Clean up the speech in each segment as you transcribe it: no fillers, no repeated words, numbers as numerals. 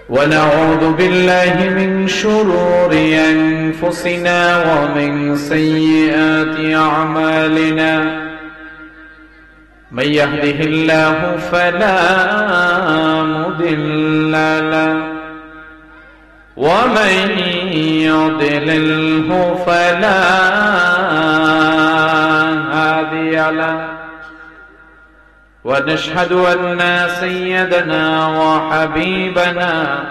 ونعوذ بالله من شرور أنفسنا ومن سيئات أعمالنا من يهده الله فلا مضل له ومن يضلله فلا هادي له ونشهد أن سيدنا وحبيبنا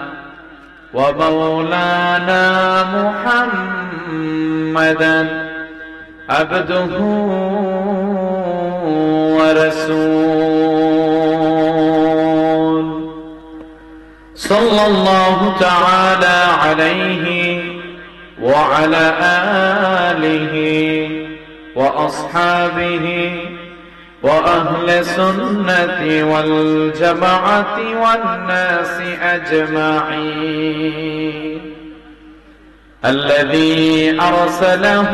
ومولانا محمدا عبده ورسول صلى الله تعالى عليه وعلى آله وأصحابه وأهل السنة والجماعة والناس أجمعين الذي أرسله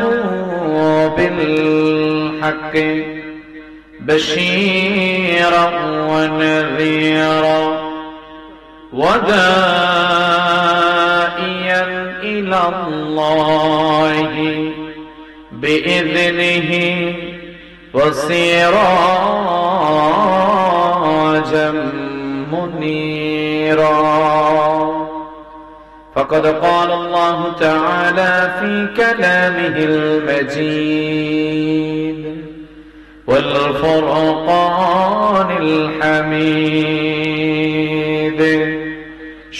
بالحق بشيرا ونذيرا وداعيا إلى الله بإذنه وسراجا منيرا فقد قال الله تعالى في كلامه المجيد والفرقان الحميد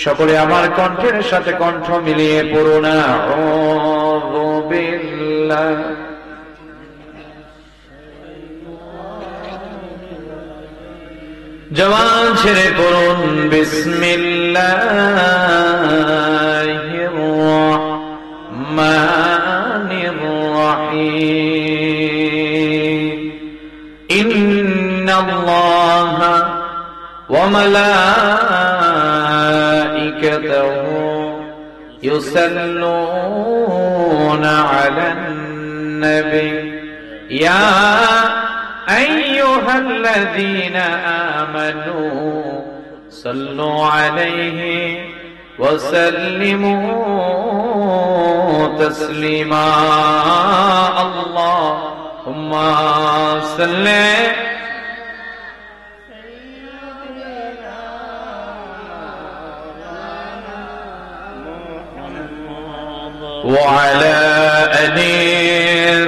সকলে আমার কণ্ঠের সাথে কণ্ঠ মিলিয়ে পড়ুন আউযু বিল্লাহ জবান ছেড়ে পড়ুন বিসমিল্লাহির রহমানির রহিম ইন্নাল্লাহা ওয়া মালাইকাতাহু ইউসাল্লুনা আলান নবী ইয়া أيها الذين آمنوا صلوا عليه وسلموا تسليما اللهم صل وعلى آل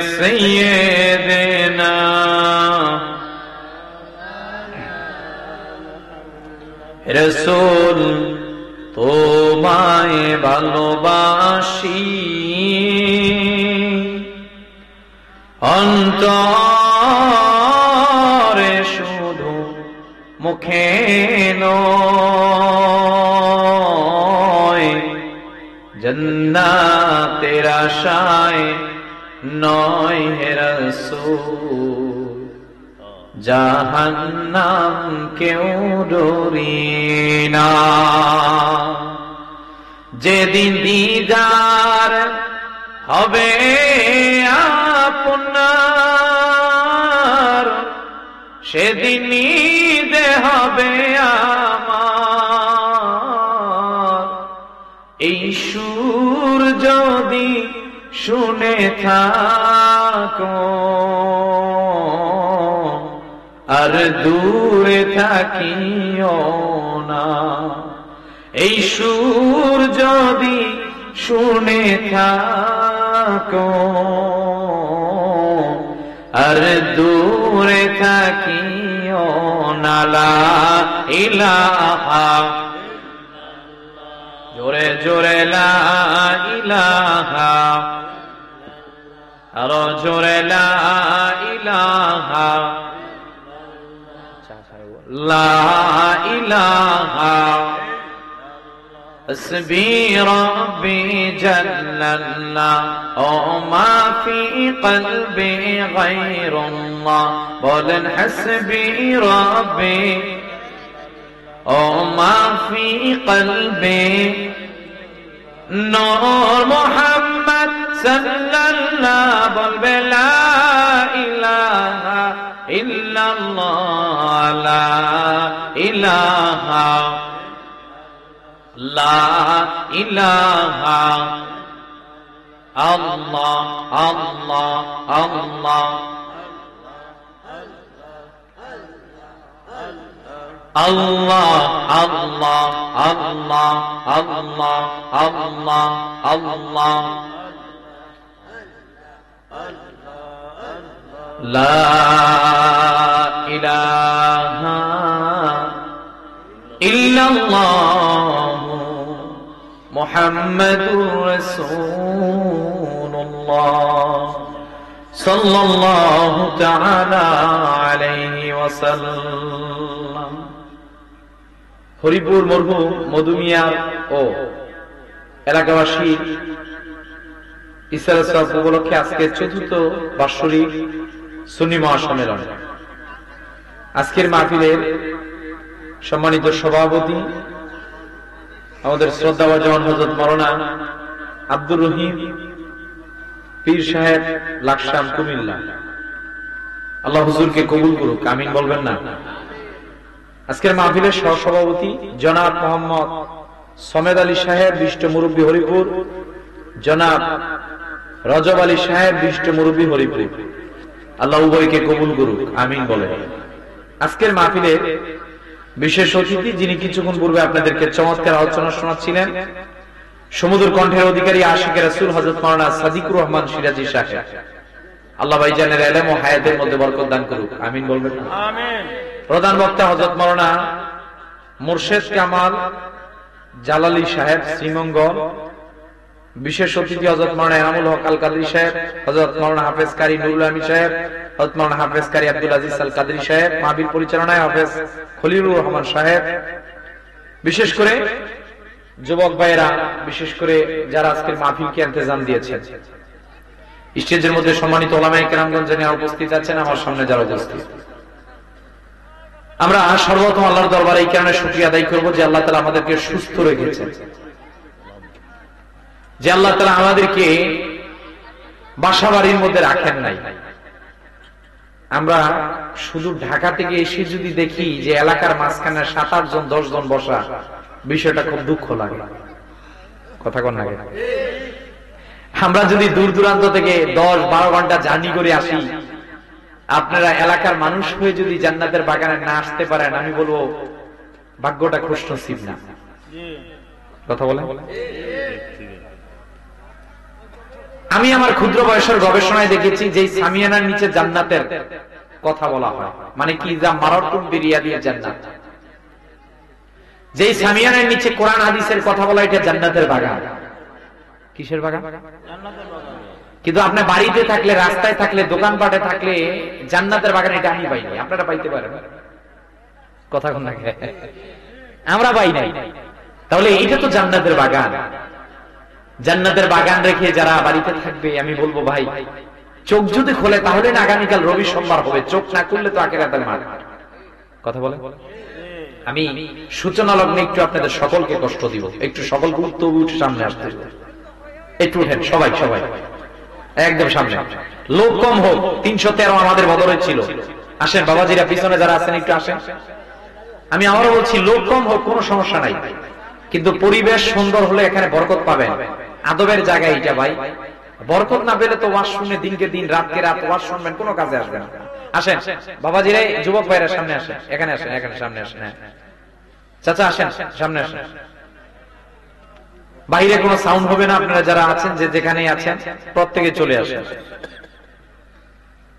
سيدنا রসূল তোমায় ভালোবাসি অন্তরে শুধু মুখে নয় জান্নাতের আশায় নয় হে রাসূল জাহান্নাম কেউ ডরি না যেদিন দিদার হবে আপনার সেদিন ঈদে হবে আমার এই সুর যদি শুনে থাকো আর দূরে থাকিও না এই সুর যদি শুনে থাকো আর দূরে থাকিও না লা ইলাহা জোরে জোরে লা ইলাহা আর জোরে লা ইলাহা لا إله حسبي ربي جل الله وما في قلبي غير الله بولن حسبي ربي وما في قلبي نور محمد صلى الله بلا إله إلا الله لا إله লা ইলাহা আল্লাহ আল্লাহ আল্লাহ আল্লাহ আল্লাহ আল্লাহ আল্লাহ আল্লাহ আল্লাহ লা ইলাহা ইল্লাল্লাহ মুহাম্মাদুর রাসূলুল্লাহ সাল্লাল্লাহু তাআলা আলাইহি ওয়াসাল্লাম। হরিপুর মরহুম মধুমিয়ার ও এলাকাবাসী ইসরাত সওয়াব উপলক্ষে আজকে চতুর্থ বার্ষিক সুন্নি মহাসম্মেলন। আজকের মাহফিলের সম্মানিত সভাপতি আমাদের শ্রদ্ধাভাজন হযরত মাওলানা আব্দুর রহিম পীর সাহেব লাকসাম কুমিল্লা, আল্লাহ হুজুরকে কবুল করুক, আমিন বলবেন না। আজকের মাহফিলের সহসভাপতি জনাব মোহাম্মদ সমেদ আলী সাহেব বিশিষ্ট মুরব্বী হরিপুর, জনাব রজব আলী সাহেব বিশিষ্ট মুরব্বী হরিপুর, আল্লাহ উভয়কে কবুল করুক, আমিন বলেন। আজকের মাহফিলে বিশেষ অতিথি যিনি কিছুক্ষণ পূর্বে আপনাদেরকে চমৎকার আলোচনা শোনাচ্ছিলেন, সমুদ্র কণ্ঠের অধিকারী আশিকে রাসূল হযরত মাওলানা সাদিকুর রহমান সিরাজি সাহেব, আল্লাহ ভাইজানের ইলম ও হায়াতের মধ্যে বরকত দান করুক, আমিন বলবেন। আমিন। প্রধান বক্তা হযরত মাওলানা মুর্শেদ কামাল জালালী সাহেব শ্রীমঙ্গল, বিশেষ অতিথি হযরত মাওলানা এনামুল হক আল কাদরি সাহেব, হযরত মাওলানা হাফেজ কারি নুরুল আমিন সাহেব, হযরত মাওলানা হাফেজ কারি আব্দুল আজিজ আল কাদরি সাহেব, মাহফিল পরিচালনায় হাফেজ খলিলুর রহমান সাহেব, বিশেষ করে যুবক ভাইয়েরা, বিশেষ করে যারা আজকের মাহফিলকে ইন্তজাম দিয়েছেন, স্টেজের মধ্যে সম্মানিত উলামায়ে কেরামগণ যারা উপস্থিত আছেন, আমার সামনে যারা উপস্থিত, আমরা সর্বপ্রথম আল্লাহর দরবারে এই কারণে শুকরিয়া আদায় করব যে আল্লাহ তাআলা আমাদেরকে সুস্থ রেখেছেন, যে আল্লাহ তাআলা আমাদেরকে বাসাবাড়ির মধ্যে রাখেন নাই। আমরা শুধু ঢাকা থেকে এসে যদি দেখি যে এলাকার মাঝখানে 7-8 জন 10 জন বসা, বিষয়টা খুব দুঃখ লাগে, কথা কোন লাগে। আমরা যদি দূর দূরান্ত থেকে 10-12 ঘন্টা জার্নি করে আসি, আপনারা এলাকার মানুষ হয়ে যদি জান্নাতের বাগানে না আসতে পারেন, আমি বলবো ভাগ্যটা খুশনসিব না, কথা বলেন। আমি আমার ক্ষুদ্র বয়সের গবেষণায় দেখেছি যে সামিয়ানার নিচে জান্নাতের কথা বলা হয়, মানে কি, যা মারাতুম বিরিয়াদিল জান্নাত, যেই সামিয়ানার নিচে কোরআন হাদিসের কথা বলা, এটা জান্নাতের বাগান। কিসের বাগান? জান্নাতের বাগান। কিন্তু আপনি বাড়িতে থাকলে, রাস্তায় থাকলে, দোকানপাটে থাকলে জান্নাতের বাগান এটা আমি পাইনি, আপনারা পাইতে পারেন, কথা কোন লাগে, আমরা পাই নাই। তাহলে এটা তো জান্নাতের বাগান। জান্নাতের বাগান রেখে যারা বাড়িতে থাকবে, আমি বলবো ভাই, চোখ যদি খোলে তাহলে না আগামীকাল রবি সোমবার হবে, চোখ না খুললে তো আখিরাতের মাঠ, কথা বলে। আমি সূচনা লগ্নে একটু আপনাদের সকলকে কষ্ট দিব, একটু সকল গুরুত্ব উঠে সামনে আসতে, একটু উঠেন সবাই, সবাই একদম সামনে, লোক কম হোক। 313 আমাদের বদরে ছিল, আসেন বাবাজিরা, পিছনে যারা আছেন একটু আসেন। আমি আবারও বলছি, লোক কম হোক, কোনো সমস্যা নাই, কিন্তু পরিবেশ সুন্দর হলে এখানে বরকত পাবেন। আদবের জায়গা এইটা ভাই, বরকত না পেলে তো ওয়াজ শুনে দিনকে দিন, রাতকে রাত ওয়াজ শুনবেন, কোনো কাজে আসবেন না। আসেন বাবাজিরা, যুবক ভাইরা সামনে আসেন, এখানে আসেন, এখানে সামনে আসেন, চাচা আসেন সামনে আসেন। বাইরে কোনো সাউন্ড হবে না, আপনারা যারা আছেন, যে যেখানেই আছেন, প্রত্যেকে চলে আসেন।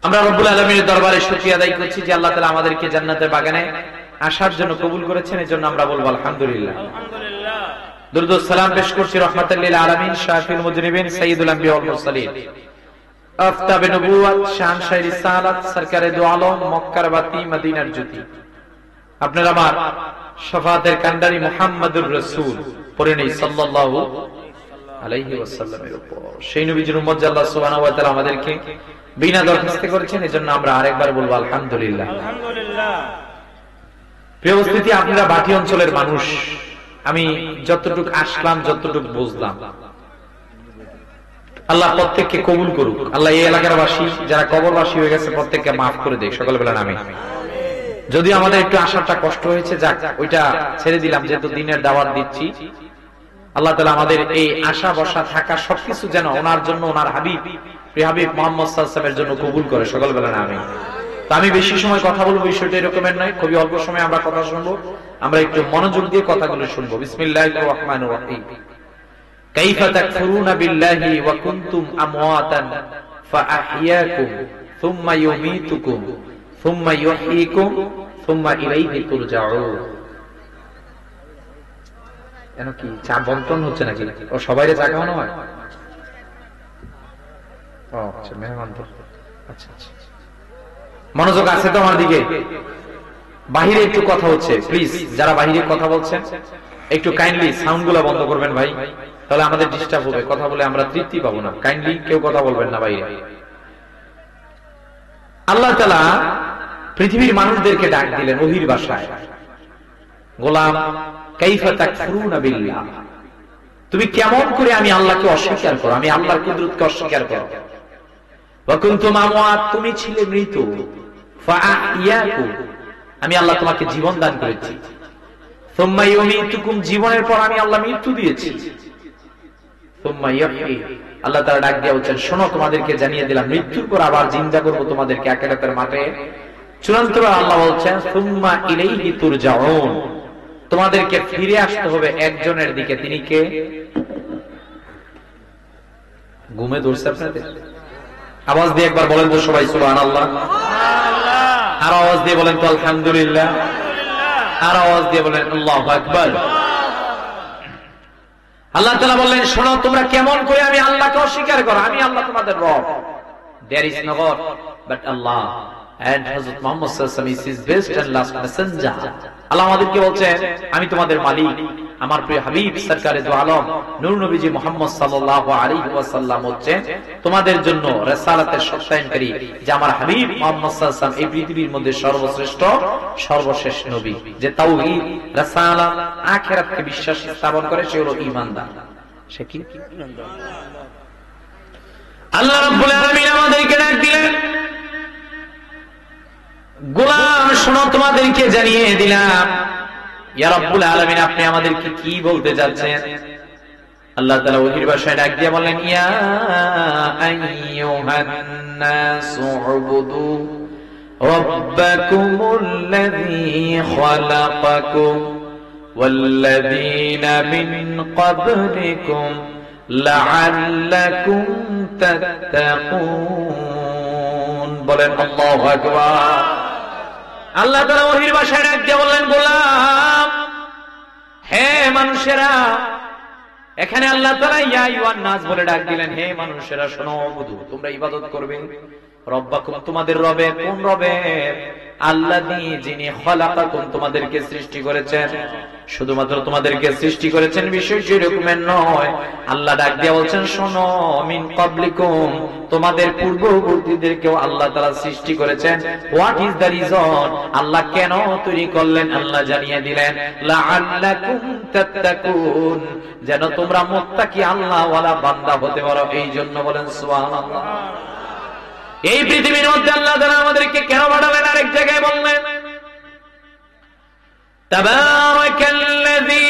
আমরা রব্বুল আলামিনের দরবারে শুকরিয়া আদায় করছি যে আল্লাহ তাআলা আমাদেরকে জান্নাতের বাগানে আসার জন্য কবুল করেছেন, এজন্য আমরা বলবো আলহামদুলিল্লাহ। দুরূদ ও সালাম পেশ করছি রাহমাতাল লিল আলামিন, শাফিউল মুজনিবিন, সাইয়্যিদুল আম্বিয়া ওয়াল মুরসালিন, আফতাবে নবুওয়াত, শানশাহ রিসালাত, সরকারে দু আলম, মক্কার বাতি, মদিনার জ্যোতি, আপনার আমার শাফাতের কান্ডারি মুহাম্মাদুর রাসূল পড়ে নেই সাল্লাল্লাহু আলাইহি ওয়াসাল্লামের উপর। সেই নবীজির উম্মত যে আল্লাহ সুবহানাহু ওয়া তাআলা আমাদেরকে বিনা দরখাস্তে করেছেন, এজন্য আমরা আরেকবার বলবো আলহামদুলিল্লাহ। আলহামদুলিল্লাহ। প্রিয় উপস্থিতি, আপনারা বাটি অঞ্চলের মানুষ, আমি যতটুকু আসলাম, যতটুকু বুঝলাম, আল্লাহ প্রত্যেককে কবুল করুক। আল্লাহ এই এলাকার বাসী যারা কবরবাসী হয়ে গেছে প্রত্যেককে মাফ করে দেয়, সকলে বলেন আমিন। যদি আমাদের একটু আসারটা কষ্ট হয়েছে, যাক, ওইটা ছেড়ে দিলাম, যেহেতু দিনের দাওয়াত দিচ্ছি, আল্লাহ তাআলা আমাদের এই আশা বসা থাকা সবকিছু যেন ওনার জন্য, ওনার হাবিব প্রিয় হাবিব মুহাম্মদ সাল্লাল্লাহু আলাইহি ওয়াসাল্লামের জন্য কবুল করে। সকল বলেন আমিন। তো আমি বেশি সময় কথা বলবো, বিষয়টা এরকমের নয়, খুবই অল্প সময় আমরা কথা শুনবো, আমরা একটু মনোযোগ দিয়ে কথাগুলো শুনবো। বিসমিল্লাহির রহমানির রহিম। কাইফা তাকফুরুনা বিল্লাহি ওয়া কুনতুম আমওয়াতান ফাআহইয়াকুম সুম্মা ইউমীতুকুম সুম্মা ইউহয়ীকুম সুম্মা ইলাইহি তুরজাউন। কেন কি চা বন্টন হচ্ছে নাকি? ও সবাইরে চা খাওয়ানো হয়? ও আচ্ছা, মেহমান তো। আচ্ছা আচ্ছা, মনোযোগ আছে তো আমার দিকে? বাহিরে একটু কথা হচ্ছে, প্লিজ যারা বাহিরে কথা বলছেন একটু কাইন্ডলি সাউন্ড গুলা বন্ধ করবেন ভাই, তাহলে আমাদের ডিস্টার্ব হবে, কথা বলে আমরা তৃপ্তি পাবো না। কাইন্ডলি কেউ কথা বলবেন না বাইরে। আল্লাহ তাআলা পৃথিবীর মানুষদেরকে ডাক দিলেন ওহীর ভাষায়, গোলাম কাইফা তাকফুরুনা বিল্লাহ, তুমি কেমন করে আমি আল্লাহকে অস্বীকার করো, আমি আল্লাহর কুদরতকে অস্বীকার করো। ওয়া কুনতুম আমওয়াত, তুমি ছিলে মৃত, ফাআহইয়াকুম, আমি আল্লাহ তোমাকে জীবন দান করেছি, সুম্মা ইউমীতুকুম, জীবনের পর আমি আল্লাহ মৃত্যু দিয়েছি, সুম্মা ইউহয়ী, আল্লাহ তাআলা ডাক দিয়ে বলছেন শোনো তোমাদেরকে জানিয়ে দিলাম মৃত্যুর পর আবার জিন্দা করব তোমাদেরকে আখিরাতের মাঠে। চূড়ান্তভাবে আল্লাহ বলছেন সুম্মা ইলাইহি তুরজাউন, তোমাদেরকে ফিরে আসতে হবে একজনের দিকে। তিনি কে? ঘুমে ধরছে আপনাদের? আওয়াজ দিয়ে একবার বলেন তো সবাই সুবহানাল্লাহ। আর আওয়াজ দিয়ে বলেন তো আলহামদুলিল্লাহ। আর আওয়াজ দিয়ে বলেন আল্লাহু আকবার। আল্লাহ তাআলা বললেন শোনো তোমরা কেমন করে আমি আল্লাহকে অস্বীকার করো, আমি আল্লাহ তোমাদের রব। There is no God but Allah and Hazrat Muhammad sallallahu alaihi wasallam is his best and last messenger. আল্লাহ আমাদেরকে বলছেন আমি তোমাদের মালিক, আমার প্রিয় হাবিব সরকারে দু আলম নূর নবীজি মুহাম্মদ সাল্লাল্লাহু আলাইহি ওয়াসাল্লাম হচ্ছেন তোমাদের জন্য রিসালাতের সত্যায়নকারী, যে আমার হাবিব মুহাম্মদ সাল্লাল্লাহু আলাইহি ওয়াসাল্লাম এই পৃথিবীর মধ্যে সর্বশ্রেষ্ঠ সর্বশেষ নবী, যে তাওহীদ রিসালাত আখিরাতকে বিশ্বাস স্থাপন করে সে হলো ঈমানদার। সে কি আল্লাহ রাব্বুল আলামিন আমাদেরকে ডাক দিলেন গোলাম শোনো তোমাদেরকে জানিয়ে দিলাম। ইয়া রাব্বুল আলামিন আপনি আমাদেরকে কি বলতে যাচ্ছেন? আল্লাহ তাআলা ওহীর ভাষায় ডাক দিয়ে বললেন ইয়া আইয়ুহান নাসু উবুদু রাব্বাকুমুল্লাযী খালাকাকুম ওয়াল্লাযীনা মিন ক্বাবলিকুম লাআল্লাকুম তাত্তাকুন। বলেন আল্লাহু আকবার। আল্লাহ তাআলা ওহীর ভাষায় ডাক দিয়ে বললেন গোলাম হে মানুষেরা, এখানে আল্লাহ তাআলা ইয়া আইয়ুহান নাস বলে ডাক দিলেন হে মানুষেরা শোনো, বুধু তোমরা ইবাদত করবে রব্বাকুম তোমাদের রবে। কোন রবে? আল্লাযী যিনি খালাকাকুম তোমাদেরকে সৃষ্টি করেছেন। শুধুমাত্র তোমাদেরকে সৃষ্টি করেছেন বিষয় সেরকমের নয়, আল্লাহ ডাক দিয়ে বলছেন শোনো মিন ক্বাবলিকুম তোমাদের পূর্ববর্তীদেরকেও আল্লাহ তাআলা সৃষ্টি করেছেন। What is the reason? Allah কেন তৈরি করলেন আল্লাহ জানিয়ে দিলেন লাআল্লাকুম তাত্তাকুন, যেন তোমরা মুত্তাকি আল্লাহ ওয়ালা বান্দা হতে পারো, এই জন্য বলেন সুবহানাল্লাহ। এই পৃথিবীর মধ্যে আল্লাহ তাআলা আমাদেরকে কেন পাঠালেন? আরেক জায়গায় বললেন তাবারাকাল্লাযী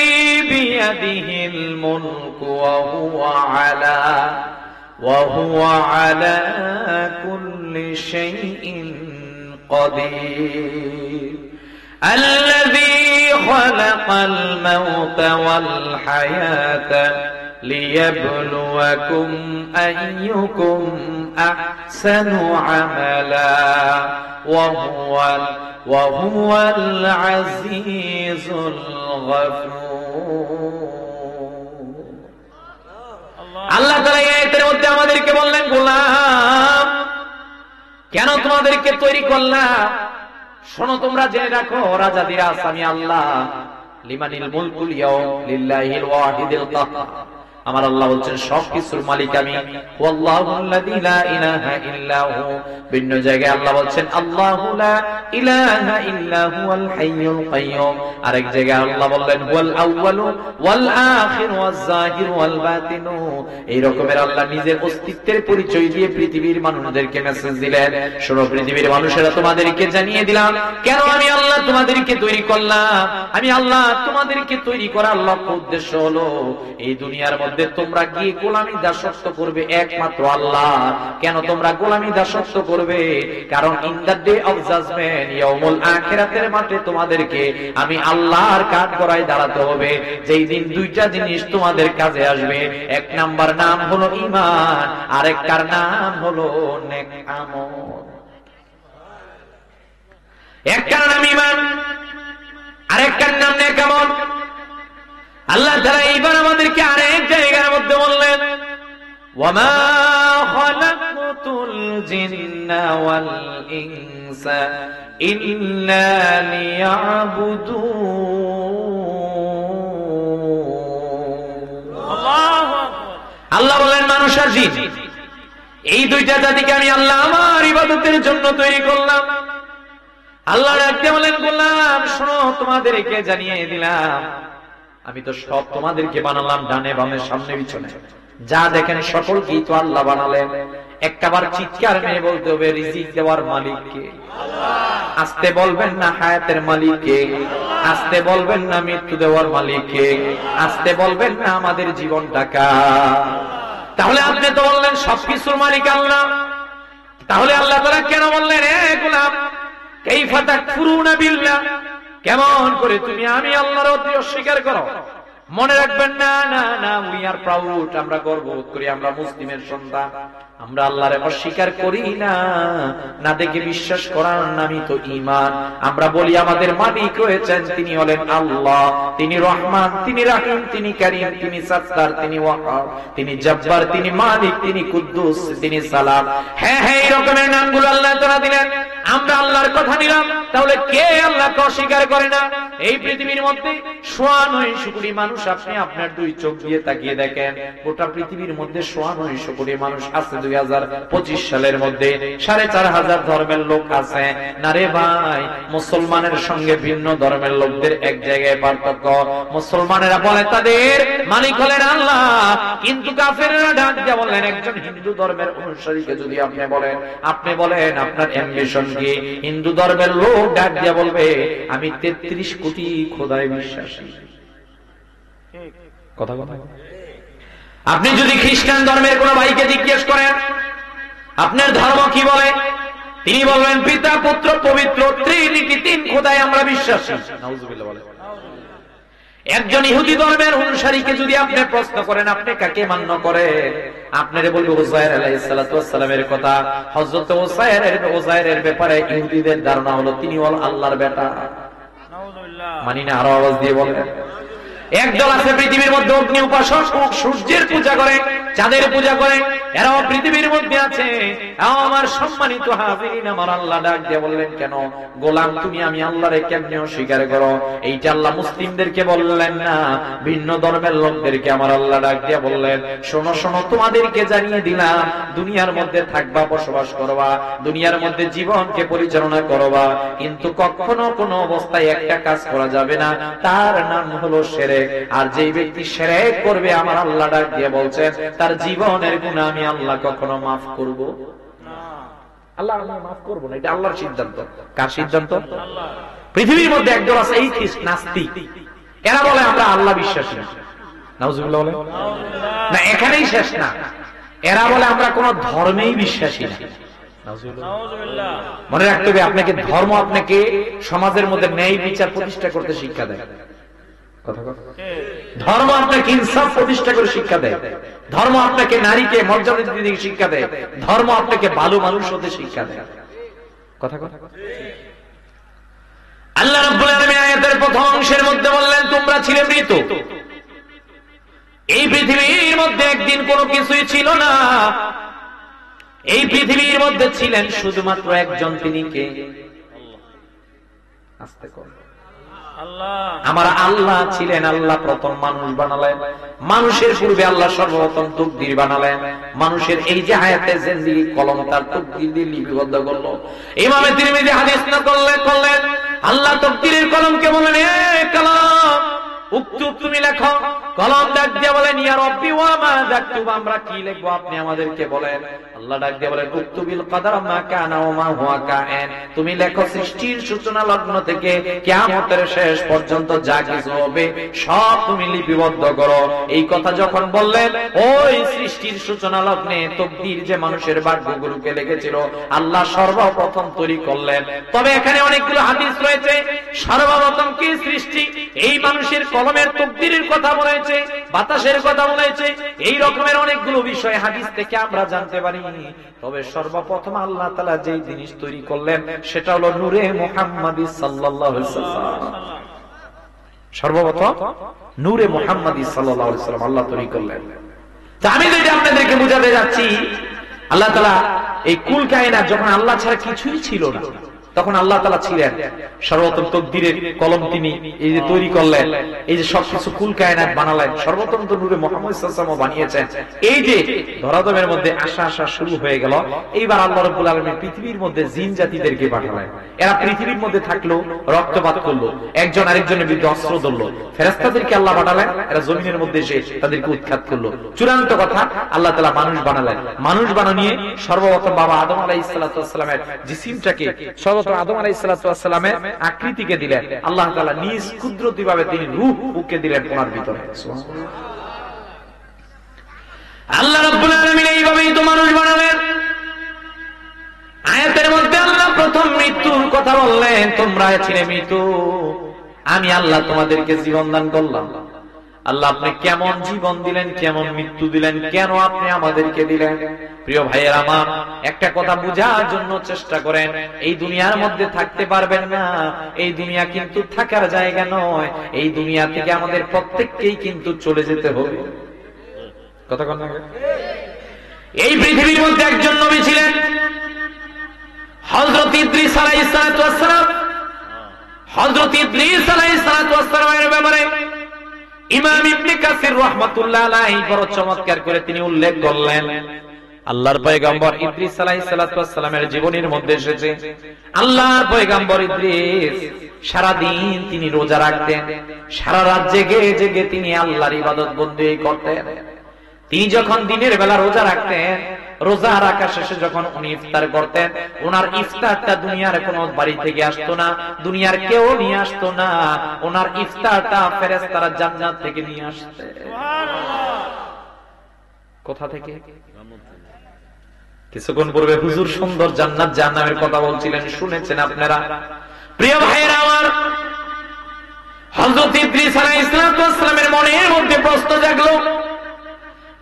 বিয়াদিহিল মুলকু ওয়া হুয়া আলা কুল্লি শাইইন কাদির আল্লাযী খালাকাল মাউতা ওয়াল হায়াতা লিয়াবলুয়াকুম আইয়ুকুম আহসানু আমালা ওয়া হুয়াল আজিজুল গফুর। আল্লাহ তাআলা এই আয়াতের মধ্যে আমাদেরকে বললেন গোলাম কেন তোমাদেরকে তৈরি করলাম? শোনো তোমরা জেনে রাখো রাজাদিরাজ আমি আল্লাহ। লিমানিল মুলকুল ইয়াউম লিল্লাহিল ওয়াহিদিল কাহ্হার। আমার আল্লাহ বলছেন সবকিছুর মালিক আমি। ওয়াল্লাহুল্লাযী লা ইলাহা ইল্লা হু। ভিন্ন জায়গায় আল্লাহ বলছেন আল্লাহু লা ইলাহা ইল্লা হুয়াল হাইয়ুল কাইয়্যুম। আরেক জায়গায় আল্লাহ বললেন হুয়াল আউয়ালু ওয়াল আখিরু ওয়াজ যাহিরু ওয়াল বাতিনু। এই রকমের আল্লাহ নিজের অস্তিত্বের পরিচয় দিয়ে পৃথিবীর মানুষদেরকে মেসেজ দিলেন, শোনো পৃথিবীর মানুষেরা তোমাদেরকে জানিয়ে দিলাম কেন আমি আল্লাহ তোমাদেরকে তৈরি করলাম। আমি আল্লাহ তোমাদেরকে তৈরি করার লক্ষ্য উদ্দেশ্য হলো এই দুনিয়ার মধ্যে তোমরা গিয়ে গোলামি দাসত্ব করবে একমাত্র আল্লাহ। কেন তোমরা গোলামি দাসত্ব করবে? কারণ in the day of judgment, ইয়াউমুল আখিরাতের মাঠে তোমাদেরকে আমি আল্লাহর কাঠগড়ায় দাঁড়াতে হবে, যেই দিন দুইটা জিনিস তোমাদের কাজে আসবে। এক নাম্বার নাম হলো ঈমান, আরেকটার নাম হলো নেক আমল। একটার নাম ঈমান, আরেকটার নাম নেক আমল। আল্লাহ তাআলা এইবার আমাদেরকে আরেক জায়গার মধ্যে বললেন ওয়ামা খালাকতুল জিন্না ওয়াল ইনসা ইল্লা লিয়াবুদুন। আল্লাহ বলেন মানুষ আর জিন এই দুইটা জাতিকে আমি আল্লাহ আমার ইবাদতের জন্য তৈরি করলাম। আল্লাহ রাখতে বলেন গোলাম শোনো, তোমাদেরকে জানিয়ে দিলাম আমি তো সব তোমাদেরকে বানালাম ডানে বামে সামনে পিছনে, যা দেখেন সকলকেই তো আল্লাহ বানালেন। একটাবার চিৎকার মেয়ে বলতে হবে রিজিক দেওয়ার মালিক কে? আস্তে বলবেন না হায়াতের মালিক কে? আস্তে বলবেন না মৃত্যু দেওয়ার মালিক কে? আস্তে বলবেন না আমাদের জীবনটা কার? তাহলে আপনি তো বললেন সবকিছুর মালিক আল্লাহ, তাহলে আল্লাহ তাআলা কেন বললেন এ গোলাম কাইফা তাকফুরুনা বিল্লাহ, কেমন করে তুমি আমি আল্লাহর অস্বীকার করো? মনে রাখবেন না না না উই আর প্রাউড, আমরা গর্ববোধ করি আমরা মুসলিমের সন্তান, আমরা আল্লাহরে অস্বীকার করি না। না দেখে বিশ্বাস করার নামই তো ঈমান। আমরা বলি আমাদের মালিক রয়েছেন, তিনি হলেন আল্লাহ, তিনি রহমান, তিনি রাহিম, তিনি কারীম, তিনি সাত্তার, তিনি ওয়াহাব, তিনি জব্বার, তিনি মালিক, তিনি কুদ্দুস, তিনি সালাম। হ্যাঁ হ্যাঁ এই রকমের নামগুলো আল্লাহ তাআলা দিলেন, আমরা আল্লাহর কথা নিলাম। তাহলে কে আল্লাহকে অস্বীকার করে না? এই পৃথিবীর মধ্যে ৯৫ কোটি মানুষ, আপনি আপনার দুই চোখ দিয়ে তাকিয়ে দেখেন গোটা পৃথিবীর মধ্যে ৯৫ কোটি মানুষ আছে। ২০২৫ সালের মধ্যে ৪৫০০ ধর্মের লোক আছে না রে ভাই? মুসলমানের সঙ্গে ভিন্ন ধর্মের লোকদের এক জায়গায় পার্থক্য, মুসলমানেরা বলে তাদের মালিক হলেন আল্লাহ, কিন্তু কাফেররা ডাক দিয়ে বলেন একজন হিন্দু ধর্মের অনুসারীকে যদি আপনি বলেন আপনার অ্যাম্বিশন কি? হিন্দু ধর্মের লোক ডাক দিয়ে বলবে আমি ৩৩ কোটি খোদায় বিশ্বাসী। কথা কথা। আপনি যদি খ্রিস্টান ধর্মের কোন ভাইকে জিজ্ঞেস করেন আপনার ধর্ম কি বলে, তিনি বলবেন পিতা পুত্র পবিত্র ত্রিনিটি, ৩ খোদায় আমরা বিশ্বাসী। নাউজুবিল্লাহ বলেন। একজন ইহুদি ধর্মের অনুসারীকে যদি আপনি প্রশ্ন করেন আপনি কাকে মান্য করেন, আপনারে বলবে উযায়ের আলাইহিস সালাতু ওয়াস সালামের কথা। হযরত উযায়েরের ব্যাপারে ইহুদিদের ধারণা হলো তিনি হল আল্লাহর বেটা। নাউজুবিল্লাহ মানি না? আরো আওয়াজ দিয়ে বলেন। একদল আছে পৃথিবীর মধ্যে অগ্নি উপাসক, সূর্যের পূজা করে, চাঁদের পূজা করে, এরাও পৃথিবীর মধ্যে আছে। আমার সম্মানিত হাজিরিন, আমার আল্লাহ ডাক দিয়ে বললেন কেন গোলাম তুমি আমি আল্লাহরে কেমনে অস্বীকার করো? এইটা আল্লাহ মুসলিমদেরকে বললেন না, ভিন্ন ধর্মের লোকদেরকে আমার আল্লাহ ডাক দিয়ে বললেন শোনো শোনো, তোমাদেরকে জানিয়ে দিলাম দুনিয়ার মধ্যে থাকবা, বসবাস করবা, দুনিয়ার মধ্যে জীবনকে পরিচালনা করবা, কিন্তু কখনো কোনো অবস্থায় একটা কাজ করা যাবে না, তার নাম হলো শিরক। আর যেই ব্যক্তি শিরক করবে আমার আল্লাহ ডাক দিয়ে বলছেন তার জীবনের গুনাহ আমি আল্লাহ কখনো মাফ করব না। আল্লাহ মাফ করব না, এটা আল্লাহর সিদ্ধান্ত। কার সিদ্ধান্ত? আল্লাহ। পৃথিবীর মধ্যে একদল আছে এই নাস্তিক, এরা বলে আমরা আল্লাহ বিশ্বাসী না। নাউজুবিল্লাহ বলে না, এখানেই শেষ না, এরা বলে আমরা কোন ধর্মেই বিশ্বাসী না। নাউজুবিল্লাহ। মনে রাখতে হবে আপনাকে ধর্ম আপনাকে সমাজের মধ্যে ন্যায় বিচার প্রতিষ্ঠা করতে শিক্ষা দেয়। ধর্ম আপনাকে ইনসাফ প্রতিষ্ঠা করে শিক্ষা দেয়, ধর্ম আপনাকে নারীকে মর্যাদা দিতে শিক্ষা দেয়, ধর্ম আপনাকে ভালো মানুষ হতে শিক্ষা দেয়। কথা কথা। আল্লাহ রাব্বুল আলামিন আয়াতের প্রথম অংশের মধ্যে বললেন তোমরা ছিলে মৃত, এই পৃথিবীর মধ্যে একদিন কোনো কিছুই ছিল না, এই পৃথিবীর মধ্যে ছিলেন শুধুমাত্র একজন, তিনি কে? আস্তে করে আমার আল্লাহ ছিলেন, আল্লাহ প্রথম মানুষ বানালেন, মানুষের পূর্বে আল্লাহ সর্বপ্রথম তাকদীর বানালেন, মানুষের এই যে হায়াতে জিন্দেগি কলম তার তাকদীর দিয়ে লিপিবদ্ধ করলো। ইমামে তিরমিজি হাদিস না করলেন আল্লাহ তাকদীরের কলমকে বলেন, এ কলম উক্তুব, তুমি লেখো। কলম ডাক দিয়ে বলেন, ইয়া রব্বি ওয়া মা যাকতুব, আমরা কি লিখবো আপনি আমাদেরকে বলেন। আল্লাহ ডাক দিয়ে বলেন, উক্তুবিল কদর মা কানা ওয়া মা হুয়া কায়েন, তুমি লেখো সৃষ্টির সূচনা লগ্ন থেকে কিয়ামতের শেষ পর্যন্ত যা কিছু হবে সব তুমি লিপিবদ্ধ করো। এই কথা যখন বললেন, ওই সৃষ্টির সূচনা লগ্নে তাকদীর যে মানুষের ভাগ্যগুলোকে লিখেছিল আল্লাহ সর্বপ্রথম তৈরি করলেন। তবে এখানে অনেকগুলো হাদিস রয়েছে, সর্বপ্রথম কি সৃষ্টি, এই মানুষের কলমের তাকদীরের কথা বলেছে, বাতাসের কথা বলেছে, এই রকমের অনেকগুলো বিষয় হাদিস থেকে আমরা জানতে পারি। তবে সর্বপ্রথম আল্লাহ তাআলা যে জিনিস তৈরি করলেন সেটা হলো নূরে মুহাম্মাদি সাল্লাল্লাহু আলাইহি ওয়াসাল্লাম। সর্বপ্রথম নূরে মুহাম্মাদি সাল্লাল্লাহু আলাইহি ওয়াসাল্লাম আল্লাহ তৈরি করলেন। তা আমি যেটা আপনাদেরকে বোঝাতে যাচ্ছি, আল্লাহ তাআলা এই কুল কায়নাত যখন আল্লাহ ছাড়া কিছুই ছিল না, তখন আল্লাহ তাআলা ছিলেন, সর্বপ্রথম তাকদীরের কলম তিনি এই যে তৈরি করলেন, এই যে সবকিছু কুল কায়নাত বানালেন, সর্বপ্রথম তো নূরে মুহাম্মদ সাল্লাল্লাহু আলাইহি ওয়াসাল্লাম বানিয়েছেন। এই যে ধরাধামের মধ্যে আসা শুরু হয়ে গেল, এইবার আল্লাহ রাব্বুল আলামিন পৃথিবীর মধ্যে জিন জাতিদেরকে পাঠালেন। এরা পৃথিবীর মধ্যে থাকলো, রক্তপাত করলো, একজন আরেকজনের বিরুদ্ধে অস্ত্র ধরলো। ফেরেশতাদেরকে আল্লাহ পাঠালেন, এরা জমিনের মধ্যে এসে তাদেরকে উৎখাত করলো। চূড়ান্ত কথা, আল্লাহ তাআলা মানুষ বানালেন। মানুষ বানানিয়ে সর্বপ্রথম বাবা আদম আলাইহিস সালাতু ওয়াস সালামের জিসিমটাকে, আদম আলাইহিস সালাতু ওয়াস সালামের আকৃতিকে দিলেন আল্লাহ তাআলা, নিজ কুদরতিভাবে তিনি রূহ উকে দিলেন ওনার ভিতরে। সুবহানাল্লাহ। আল্লাহ রাব্বুল আলামিন এইভাবেই তো মানুষ বানালেন। আয়াতের মধ্যে আল্লাহ প্রথম মৃত্যুর কথা বললেন, তোমরা ছিলে মৃত্যু, আমি আল্লাহ তোমাদেরকে জীবন দান করলাম। আল্লাহ আপনি কেমন জীবন দিলেন, কেমন মৃত্যু দিলেন, কেন আপনি আমাদেরকে দিলেন? প্রিয় ভাইয়ের আমার, একটা কথা বোঝার জন্য চেষ্টা করেন, এই দুনিয়ার মধ্যে থাকতে পারবেন না, এই দুনিয়া কিন্তু থাকার জায়গা নয়, এই দুনিয়া থেকে আমাদের প্রত্যেককেই কিন্তু চলে যেতে হবে। কথা কোন? এই পৃথিবীর মধ্যে একজন নবী ছিলেন, হযরত ইদ্রিস আলাইহিস সালাতু ওয়াস সালাম। হযরত ইদ্রিস আলাইহিস সালাতু ওয়াস সালামের ব্যাপারে ইমাম ইবনে কাসির রাহমাতুল্লাহ আলাইহি বড় চমৎকার করে তিনি উল্লেখ করলেন। আল্লাহর পয়গম্বর ইদ্রিস আলাইহিস সালাতু ওয়াস সালামের জীবনের মধ্যে এসেছে, আল্লাহর পয়গম্বর ইদ্রিস সারা দিন তিনি রোজা রাখতেন, সারা রাত জেগে জেগে তিনি আল্লাহর ইবাদত বন্দেগী করতেন। তিনি যখন দিনের বেলা রোজা রাখতেন, রোজা রাখা শেষে যখন উনি ইফতার করতেন, ওনার ইফতারটা দুনিয়ার কোনো বাড়ি থেকে আসতো না, দুনিয়ার কেউ নিয়ে আসতো না, ওনার ইফতারটা ফেরেশতারা জান্নাত থেকে নিয়ে আসতেন। কোথা থেকে? কিছুক্ষণ পূর্বে হুজুর সুন্দর জান্নাত জাহান্নামের কথা বলছিলেন, শুনেছেন আপনারা? প্রিয় ভাইয়েরা আমার, হযরত ইদ্রিস আলাইহিস সালামের মনের মধ্যে প্রশ্ন জাগলো,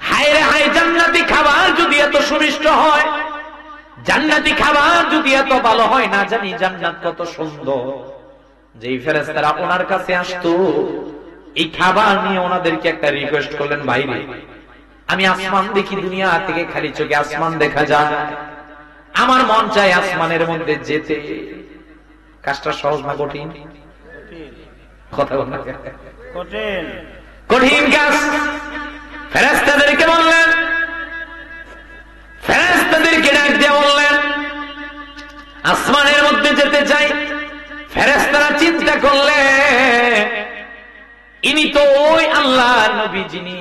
হায় রে হায়, জান্নাতি খাবার যদি এত সুমিষ্ট হয়, জান্নাতি খাবার যদি এত ভালো হয়, না জানি জান্নাত কত সুন্দর। যেই ফেরেশতারা ওনার কাছে আসতো এই খাবার নিয়ে, ওনাদেরকে একটা রিকোয়েস্ট করলেন, ভাইরে আমি আসমান দেখি, দুনিয়া থেকে খালি চোখে আসমান দেখা যায়, আমার মন চায় আসমানের মধ্যে যেতে। কাজটা সহজ না কঠিন? কথা বল না, কঠিন কঠিন কাজ। ফেরেশতাদেরকে বললেন, ফেরেশতাদেরকে ডাক দিয়ে বললেন আসমানের মধ্যে যেতে চাই। ফেরেশতারা চিন্তা করলেন, ইনি তো ওই আল্লাহর নবী যিনি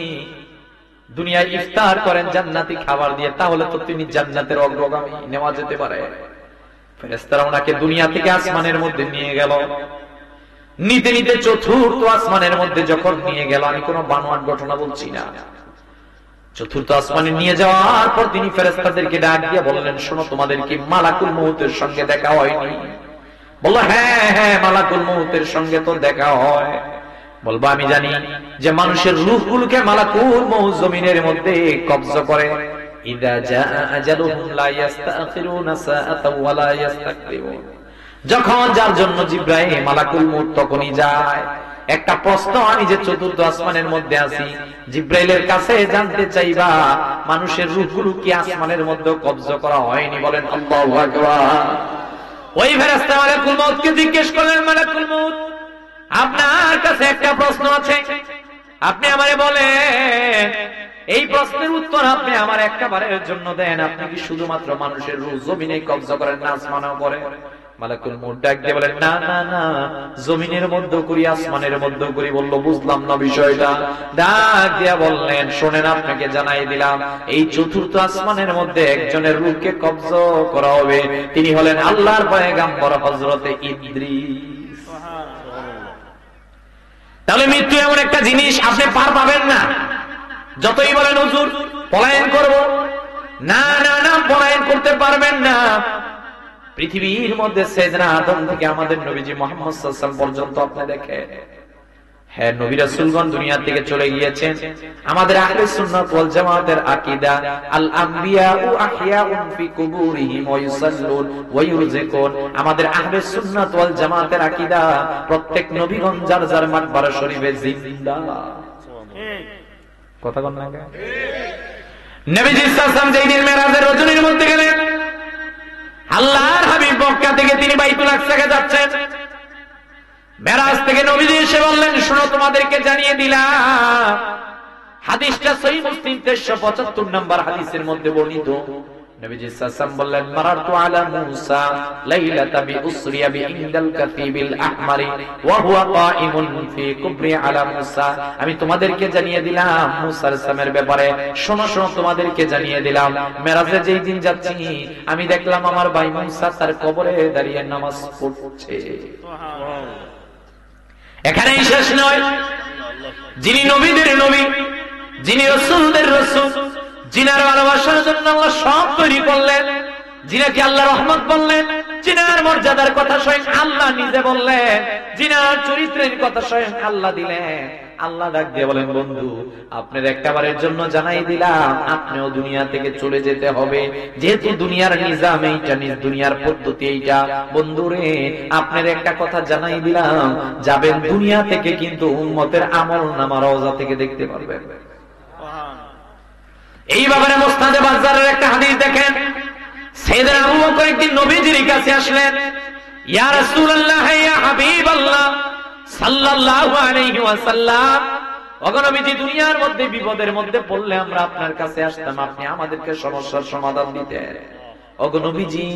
দুনিয়ায় ইফতার করেন জান্নাতি খাবার দিয়ে, তাহলে তো তিনি জান্নাতের অগ্রগামী, নেওয়া যেতে পারে। ফেরেশতারা ওনাকে দুনিয়া থেকে আসমানের মধ্যে নিয়ে গেল। নিতে নিতে চতুর্থ আসমানের মধ্যে যখন নিয়ে গেল, আমি কোন বানোয়াট ঘটনা বলছি না, চতুর্থ আসমানে নিয়ে যাওয়ার পর তিনি ফেরেশতাদেরকে ডাক দিয়ে বললেন, শোনো, তোমাদের কি মালাকুল মউতের সঙ্গে দেখা হয়নি? বলল, হ্যাঁ হ্যাঁ, মালাকুল মউতের সঙ্গে তো দেখা হয়। বলবো, আমি জানি যে মানুষের রূহগুলোকে মালাকুল মউত জমিনের মধ্যে কবজা করে। ইযা জাআ আজালুহুম লা ইস্তাখিরুনা সাআতাও ওয়া লা ইস্তাকদিমুন। যখন যার জন্য জিবরাইল মালাকুল মউত তখনই যায়। একটা প্রশ্ন, আমি যে চতুর্থ আসমানের মধ্যে আছি, জিবরাইলের কাছে জানতে চাইবা মানুষের রূহগুলো কি আসমানের মধ্যে কবজা করা হয়নি? বলেন আল্লাহু আকবার। ওই ফেরেশতা মালাকুল মউতকে জিজ্ঞেস করলেন, মালাকুল মউত আপনার কাছে একটা প্রশ্ন আছে, আপনি আমারে বলেন, এই প্রশ্নের উত্তর আপনি আমার একবারের জন্য দেন। আপনি কি শুধুমাত্র মানুষের রূহ জমিনে কবজা করেন না আসমানেও করেন? মালাকুল মউত ডাক দিয়ে বলেন, না না না, জমিনের মধ্যেও করি, আসমানের মধ্যেও করি। বলল, বুঝলাম না বিষয়টা। ডাক দিয়া বললেন, শোনেন, আপনাকে জানাই দিলাম, এই চতুর্থ আসমানের মধ্যে একজনের রূহকে কবজা করা হবে। তিনি হলেন আল্লাহর পয়গম্বর হযরতে ইদ্রিস। তাহলে মৃত্যু এমন একটা জিনিস, আপনি পার পাবেন না। যতই বলেন হুজুর পলায়ন করব, না না না, পলায়ন করতে পারবেন না। পৃথিবীর মধ্যে সাইয়েদনা আদম থেকে আমাদের নবীজি মুহাম্মদ সাল্লাল্লাহু আলাইহি ওয়াসাল্লাম পর্যন্ত আপনি দেখেন, হ্যাঁ, নবী রাসূলগণ দুনিয়া থেকে চলে গিয়েছেন। আমাদের আহলে সুন্নাত ওয়াল জামাতের আকীদা, আল আমবিয়াউ আহইয়াউন ফি কুবুরিহিম ওয়া ইউসাল্লুন ওয়া ইউরযাকুন। আমাদের আহলে সুন্নাত ওয়াল জামাতের আকীদা, প্রত্যেক নবীগণ যার যার মাকবারা শরীফে জিন্দা। কথা কোন না? নবীজি সাল্লাল্লাহু আলাইহি ওয়াসাল্লাম যেদিন মেরাজের রজনীর মধ্যে গেলেন, আল্লাহর হাবিব মক্কা থেকে তিনি বাইতুল আকসাকে যাচ্ছেন। মেরাজ থেকে নবীজি এসে বললেন, শোনো, তোমাদেরকে জানিয়ে দিলাম। হাদিসটা সহিহ মুসলিম 1375 নম্বর হাদিসের মধ্যে বর্ণিত। নবীজি সাল্লাল্লাহু আলাইহি ওয়াসাল্লাম বললেন, মারারতু আলা মুসা লাইলাতা বিউসরিয়া বিইনদাল কাতিবিল আহমারি ওয়া হুয়া কাইমুন ফি কুবরি আলা মুসা। আমি তোমাদেরকে জানিয়ে দিলাম মুসা আলাইহিস সালামের ব্যাপারে। শোনো শোনো, তোমাদেরকে জানিয়ে দিলাম, মেরাজে যেই দিন যাচ্ছি আমি দেখলাম আমার ভাই মুসা তার কবরে দাঁড়িয়ে নামাজ পড়ছে। সুবহানাল্লাহ। এখানেই শেষ নয়, যিনি নবীদের নবী, যিনি রাসূলদের রাসূল, জিনার ভালোবাসার জন্য আল্লাহ সব তৈরি করলেন, জিনাকে আল্লাহ রহমত বললেন, জিনার মর্যাদার কথা স্বয়ং আল্লাহ নিজে বললেন, জিনার চরিত্রের কথা স্বয়ং আল্লাহ দিলেন। আল্লাহ ডাক দিয়ে বলেন, বন্ধু, আপনার একবারের জন্য জানাই দিলাম, আপনিও দুনিয়া থেকে চলে যেতে হবে। যেহেতু দুনিয়ার নিজাম এইটা, দুনিয়ার পদ্ধতি এইটা, বন্ধুরে আপনার একটা কথা জানাই দিলাম, যাবেন দুনিয়া থেকে, কিন্তু উম্মতের আমলনামা রওজা থেকে দেখতে পারবেন। এই ব্যাপারে মুসনাদে বাজ্জারের একটা হাদিস দেখেন, সাইয়েদনা আবু বকর একদিন নবীজির কাছে আসলেন, ইয়া রাসূলুল্লাহ, ইয়া হাবিবাল্লাহ সাল্লাল্লাহু আলাইহি ওয়াসাল্লাম, ওগো নবীজি, দুনিয়ার মধ্যে বিপদের মধ্যে পড়লে আমরা আপনার কাছে আসতাম, আপনি আমাদেরকে সমস্যার সমাধান দিতেন। ওগো নবীজি,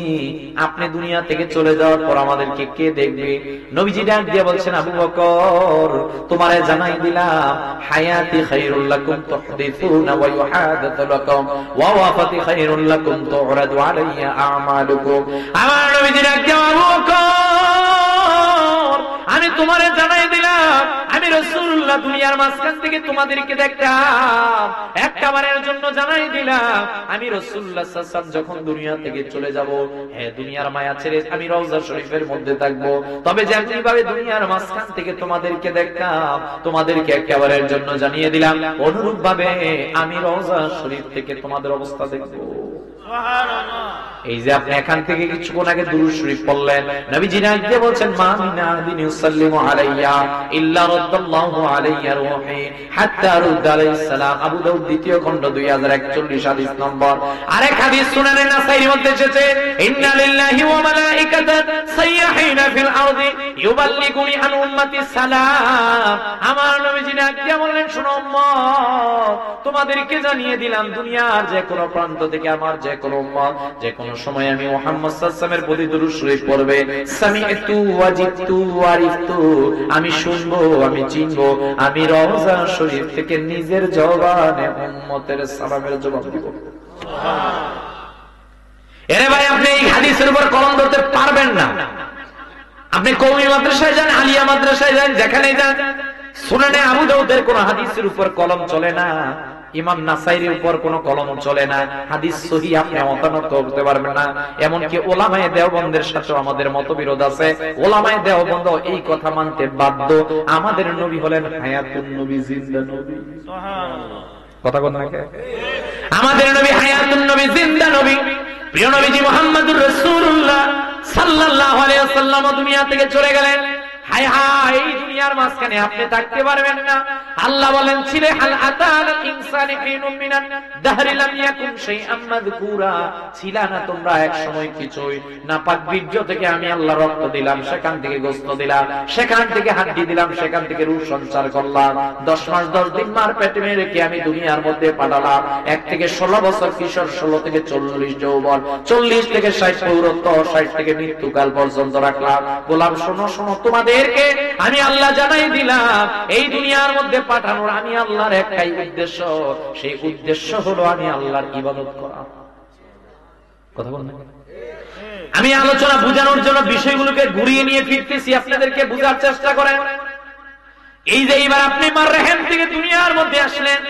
আপনি দুনিয়া থেকে চলে যাওয়ার পর আমাদেরকে কে দেখবে? নবীজি ডাক দিয়ে বলছেন, আবু বকর, তোমারে জানাই দিলাম, হায়াতি খায়রুল লাকুম তুহদিসুনা ওয়া ইউহাদাতু লাকুম ওয়া ওয়াফাতি খায়রুল লাকুম তুরাদু আলাইয়া আমালুকুম। আমার নবীজি ডাক দিয়ে, আবু বকর, আমি তোমারে জানাই দিলাম, আমি রাসূলুল্লাহ দুনিয়ার মাঝখান থেকে তোমাদেরকে দেখতাম, একবারের জন্য জানাই দিলাম, আমি রাসূলুল্লাহ সাল্লাল্লাহু আলাইহি ওয়াসাল্লাম যখন দুনিয়া থেকে চলে যাব, হ্যাঁ, দুনিয়ার মায়া ছেড়ে আমি রওজা শরীফের মধ্যে থাকবো। তবে যেমনি ভাবে দুনিয়ার মাঝখান থেকে তোমাদেরকে দেখতাম, তোমাদেরকে একবারের জন্য জানিয়ে দিলাম, অনুরূপ ভাবে আমি রওজা শরীফ থেকে তোমাদের অবস্থা দেখবো। এই যে আপনি এখান থেকে কিছুক্ষণ আগে দুরূদ শরীফ পড়লেন, নবীজি ডাক দিয়ে বলছেন, মা মিন আহাদিন ইউসাল্লিমু আলাইয়া ইল্লা রাদ্দাল্লাহু আলাইয়া রূহি হাত্তা রুদ্দা আলাইহিস সালাম। আবু দাউদ দ্বিতীয় খণ্ড 2041 হাদিস নম্বর। আরেক হাদিস সুনানে নাসাইর মধ্যে এসেছে, ইন্না লিল্লাহি ওয়া মালাইকাতান সাইয়াহিনা ফিল আরদি ইউবাল্লিগুনি আন উম্মতি সালাম। আমার নবীজি ডাক দিয়ে বললেন, শোনো উম্মত, তোমাদেরকে জানিয়ে দিলাম, দুনিয়ার যে কোনো প্রান্ত থেকে আমার যে কোনো উম্মত যে কোনো সময় আমি মুহাম্মদ সাল্লাল্লাহু আলাইহি ওয়াসাল্লামের প্রতি দুরূদ শরীফ পড়বে, সামি'তু ওয়াজিদতু ওয়ারিফতু, আমি শুনবো, আমি চিনবো, আমি রওজা শরীফ থেকে নিজের জবানে উম্মতের সালামের জবাব দিব। সুবহানাল্লাহ। এরে ভাই, আপনি এই হাদিসের উপর কলম ধরতে পারবেন না। আপনি কওমি মাদ্রাসায় যান, আলিয়া মাদ্রাসায় যান, যেখানেই যান, সুনানে আবু দাউদের কোন হাদিসের উপর কলম চলে না, ইমাম নাসাইর উপর কোন কলম চলে না, হাদিস সহিহ আপনি মতামত করতে পারবেন না। এমনকি ওলামায়ে দেওবন্দের সাথে আমাদের মতবিরোধ আছে। ওলামায়ে দেওবন্দ এই কথা মানতে বাধ্য, আমাদের নবী হলেন হায়াতুন নবী, জিন্দা নবী। সুবহানাল্লাহ। কথা বল না কে? আমাদের নবী হায়াতুন নবী, জিন্দা নবী। প্রিয় নবীজি মুহাম্মদুর রাসূলুল্লাহ সাল্লাল্লাহু আলাইহি ওয়াসাল্লাম দুনিয়া থেকে চলে গেলেন। হায় হায়, এই দুনিয়ার মাঝখানে আপনি থাকতে পারবেন না। আল্লাহ বলেন ছিলে হাল আতাল ইনসানি হিনুম মিনান দাহরি লাম ইয়াকুন শাইআম মাযকুরা, ছিলা না তোমরা এক সময় কিছুই, নাপাক বীর্য থেকে আমি আল্লাহ রক্ত দিলাম, সেখান থেকে গোশত দিলাম, সেখান থেকে হাড্ডি দিলাম, সেখান থেকে রূহ সঞ্চার করলাম, 10 মাস 10 দিন মার পেটে রেখে আমি দুনিয়ার মধ্যে পাঠালাম। 1 থেকে 16 বছর কিশোর, 16 থেকে 40 যৌবন, 40 থেকে 60 পৌরত্ব, 60 থেকে মৃত্যুকাল পর্যন্ত রাখলাম। গোলাম শোনো শোনো, তোমাদেরকে আমি আল্লাহ জানাই দিলাম এই দুনিয়ার মধ্যে পাঠানোর আমি আল্লাহর একটাই উদ্দেশ্য, সেই উদ্দেশ্য হলো আমি আল্লাহর ইবাদত করা। কথা বলেন না? আমি আলোচনা বুঝানোর জন্য বিষয়গুলোকে ঘুরিয়ে নিয়ে ফিরতেছি, আপনাদেরকে বুঝার চেষ্টা করেন। এই যে এবার আপনি মার রেহেম থেকে দুনিয়ার মধ্যে আসলেন,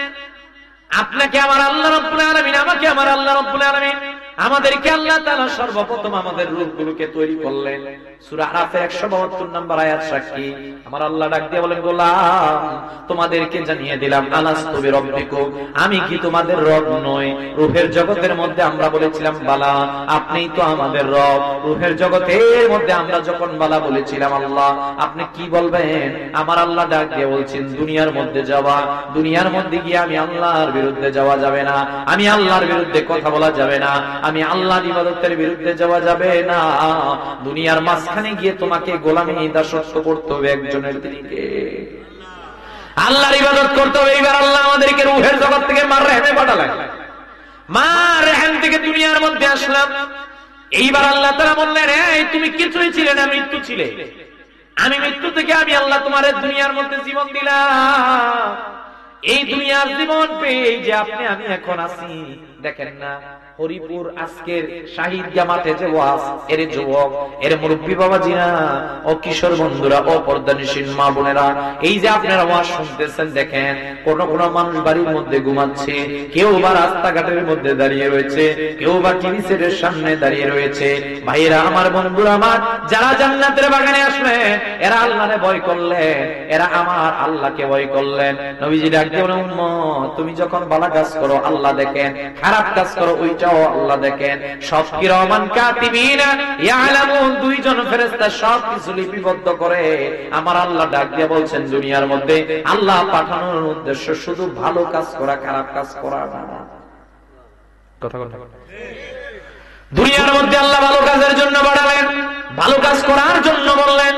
আপনাকে আমার আল্লাহ রাব্বুল আলামিন, আমাকে আমার আল্লাহ রাব্বুল আলামিন, আমাদেরকে আল্লাহ তাআলা সর্বপ্রথম আমাদের রূহগুলোকে তৈরি করলেন। সূরা আরাফের 172 নম্বর আয়াত সাক্ষী। আমার আল্লাহ ডাক দিয়ে বলেন, গোলাম তোমাদেরকে জানিয়ে দিলাম আলাস্তু বিরাব্বিকুম, আমি কি তোমাদের রব নই? রূহের জগতের মধ্যে আমরা বলেছিলাম বালা, আপনিই তো আমাদের রব। রূহের জগতের মধ্যে আমরা যখন বালা বলেছিলাম আল্লাহ, আপনি কি বলবেন? আমার আল্লাহ ডাক দিয়ে বলছেন দুনিয়ার মধ্যে যাওয়া, দুনিয়ার মধ্যে গিয়ে আমি আল্লাহর বিরুদ্ধে যাওয়া যাবে না, আমি আল্লাহর বিরুদ্ধে কথা বলা যাবে না, আমি আল্লাহর ইবাদতের বিরুদ্ধে যাওয়া যাবে না। দুনিয়ার মাঝখানে গিয়ে তোমাকে গোলামি দাসত্ব করতে হবে একজনের দিকে, আল্লাহর ইবাদত করতে হবে। এইবার আল্লাহ আমাদেরকে রূহের জগৎ থেকে মার রেহেমে পাঠালেন, মার রেহেম থেকে দুনিয়ার মধ্যে আসলাম। এইবার আল্লাহ তাআলা বললেন, এই তুমি কিছুই ছিলে না, মৃত্যু ছিলে, আমি মৃত্যু থেকে আমি আল্লাহ তোমার দুনিয়ার মধ্যে জীবন দিলাম। এই দুনিয়ার জীবন পেয়ে যে আপনি আমি এখন আছি, দেখেন না হরিপুর আজকের শাহিদ জামাতে যে ওয়াজ, এর যুবক, এর মুরব্বী বাবাজিরা, ও কিশোর বন্ধুরা, ও পর্দানিশীন মা বোনেরা, এই যে আপনারা ওয়াজ শুনতেছেন, দেখেন কোন কোন মানুষ বাড়ির মধ্যে ঘুমাচ্ছে, কেউ বা রাস্তাঘাটের মধ্যে দাঁড়িয়ে রয়েছে, কেউ বা টিভি সেটের সামনে দাঁড়িয়ে রয়েছে। ভাইরা আমার, বন্ধুরা আমার, যারা জান্নাতের বাগানে আসলেন এরা আল্লাহরে ভয় করলেন, এরা আমার আল্লাহকে ভয় করলেন। নবীজি ডাক দিয়ে বলেন, উম্মত তুমি যখন ভালো কাজ করো আল্লাহ দেখেন, খারাপ কাজ করো ওইটাও আল্লাহ দেখেন। সব কিরামান কাতিবিনা ইয়ালামুন, দুইজন ফেরেশতা সবকিছু লিপিবদ্ধ করে। আমার আল্লাহ ডাক দিয়ে বলছেন দুনিয়ার মধ্যে আল্লাহ পাঠানোর উদ্দেশ্য শুধু ভালো কাজ করা, খারাপ কাজ করা না। কথা কথা দুনিয়ার মধ্যে আল্লাহ ভালো কাজের জন্য বাড়ালেন, ভালো কাজ করার জন্য বললেন।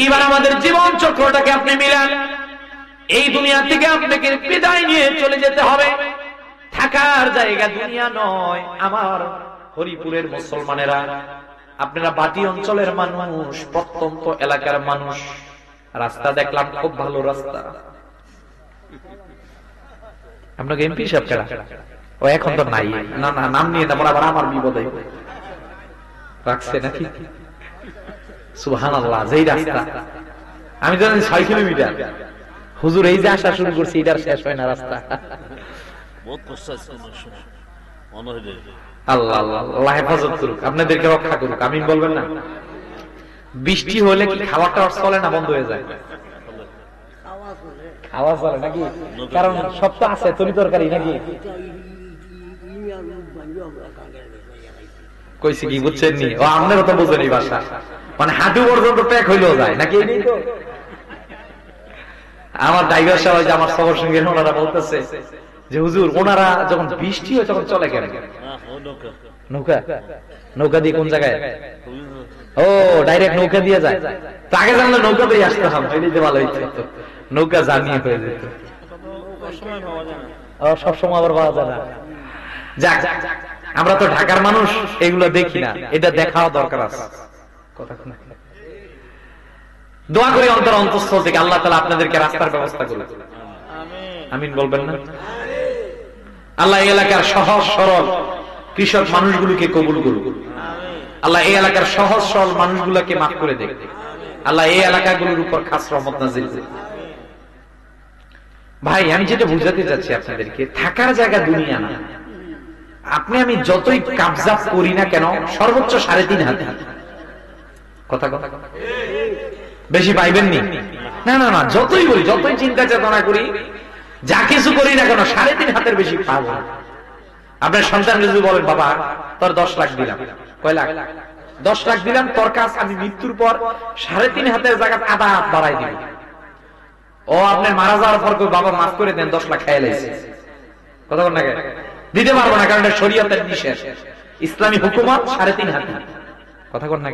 এইবার আমাদের জীবন চক্রটাকে আপনি মিলান, এই দুনিয়া থেকে আপনাকে বিদায় নিয়ে চলে যেতে হবে। থাকার জায়গা দুনিয়া নয়। আমার হরিপুরের মুসলমানেরা, আপনারা বাটি অঞ্চলের মানুষ, প্রত্যন্ত এলাকার মানুষ, রাস্তা দেখলাম খুব ভালো রাস্তা। আপনাকে এমপি সাহেব কেডা? ও এখন তো নাই, না না নাম নিয়ে তারপর আবার আমার বিপদ রাখছে নাকি? সুবহানাল্লাহ, যেই রাস্তা আমি জানি 6 কিলোমিটার, হুজুর এই যে আসা শুরু করছি এটার শেষ হয় না রাস্তা। আল্লাহ আল্লাহ হেফাজত করুক, আপনাদেরকে রক্ষা করুক, আমিন বলবেন না? বৃষ্টি হলে কি খাওয়া টাওয়া চলে না বন্ধ হয়ে যায়? খাওয়া চলে নাকি? কারণ সব তো আছে তরি তরকারি নাকি? কইছি কি বুঝছেন নি? ও আপনারও তো বুঝেন এই ভাষা, মানে হাঁটু পর্যন্ত প্যাক হইলেও যায় নাকি? আমার ড্রাইভার সাহেব, আমার সবার সঙ্গে ওনারা বলতেছে যে হুজুর ওনারা যখন বৃষ্টি হয় তখন চলে কেন? নৌকা, নৌকা দিয়ে কোন জায়গায়? ও ডাইরেক্ট নৌকা দিয়ে যায়। আগে জানলে নৌকা দিয়ে আসতে হবে, ভালো হইতো, নৌকা জানিয়ে হয়ে যেত। সবসময় আবার পাওয়া যায় না। যাক, আমরা তো ঢাকার মানুষ, এগুলো দেখি না, এটা দেখাও দরকার আছে। কথা দোয়া করি অন্তর অন্তঃস্থল থেকে আল্লাহ তাআলা আপনাদেরকে রাস্তার ব্যবস্থা করুন, আমিন বলবেন না? আল্লাহ এই এলাকার সহজ সরল কৃষক মানুষগুলোকে কবুল করুন, আল্লাহ এই এলাকার সহজ সরল মানুষগুলোকে মাফ করে দেন, আল্লাহ এই এলাকাগুলোর উপর খাস রহমত নাযিল করুন। ভাই আমি যেটা বুঝাতে চাচ্ছি আপনাদেরকে, থাকার জায়গা দুনিয়া না। আপনি আমি যতই কাবজা করি না কেন, সর্বোচ্চ 3.5 হাত। কথা কথা বেশি পাইবেন নি? না না না, যতই বলি, যতই চিন্তা চেতনা করি, যা কিছু করি না কেন, 3.5 হাতের বেশি পাবো না। আপনার সন্তান যদি বলেন বাবা তোর 10 লাখ দিলাম, কয় লাখ? 10 লাখ দিলাম, তোর কাজ আমি মৃত্যুর পর 3.5 হাতের জায়গা আধা হাত বাড়াই দিব। ও আপনার মারা যাওয়ার পর বাবা মাফ করে দেন 10 লাখ খাইয়া লাইছে, কথা বল না, দিতে পারবো না, কারণ এটা শরীয়তের নিষেধ, ইসলামী হুকুমত 3.5 হাতি, কথা বল না।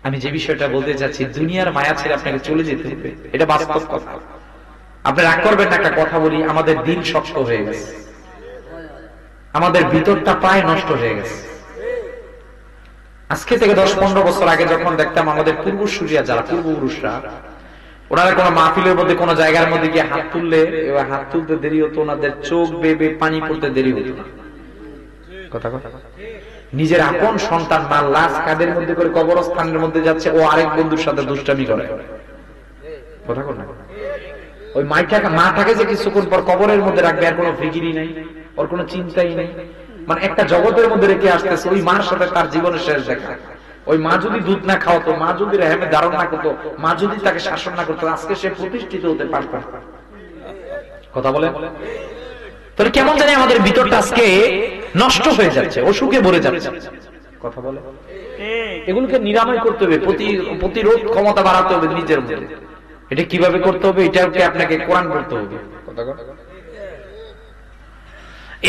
আমি যে বিষয়টা বলতে চাচ্ছি, দুনিয়ার মায়া ছেড়ে আপনাকে চলে যেতে হবে, এটা বাস্তব কথা। আপনি রাগ করবেন না, একটা কথা বলি, আমাদের দিন শক্ত হয়ে গেছে, আমাদের ভিতরটা প্রায় নষ্ট হয়ে গেছে। আজকে থেকে 10-15 বছর আগে যখন দেখতাম আমাদের পূর্বসূরিয়া যারা, পূর্বপুরুষরা, ওনারা কোনো মাহফিলের মধ্যে কোনো জায়গার মধ্যে গিয়ে হাত তুললে, এবার হাত তুলতে দেরি হতো, ওনাদের চোখ বেয়ে পানি পড়তে দেরি হতো না, কথা কথা। নিজের আপন সন্তান মা লাশ কাঁধের মধ্যে করে কবরস্থানের মধ্যে যাচ্ছে, ও আরেক বন্ধুর সাথে দুষ্টামি করে, কথা কথা। ওই মাটাকে যে কিছুক্ষণ পর কবরের মধ্যে রাখবে, আর কোনো ফিকিরই নাই, ওর কোনো চিন্তাই নেই, মানে একটা জগতের মধ্যে রেখে আসতেছে। ওই মার সাথে তার জীবনের শেষ দেখা। ওই মা যদি দুধ না খাওয়াতো, মা যদি রেহেমে ধারণ না করতো, মা যদি তাকে শাসন না করতো, আজকে সে প্রতিষ্ঠিত হতে পারত, কথা বলে। তাহলে কেমন জানি আমাদের ভিতরটা আজকে নষ্ট হয়ে যাচ্ছে, অসুখে ভরে যাচ্ছে, কথা বলে। এগুলোকে নিরাময় করতে হবে, প্রতিরোধ ক্ষমতা বাড়াতে হবে নিজের মধ্যে। এটা কিভাবে করতে হবে? এটাকে আপনাকে কোরআন পড়তে হবে, কথা বলে।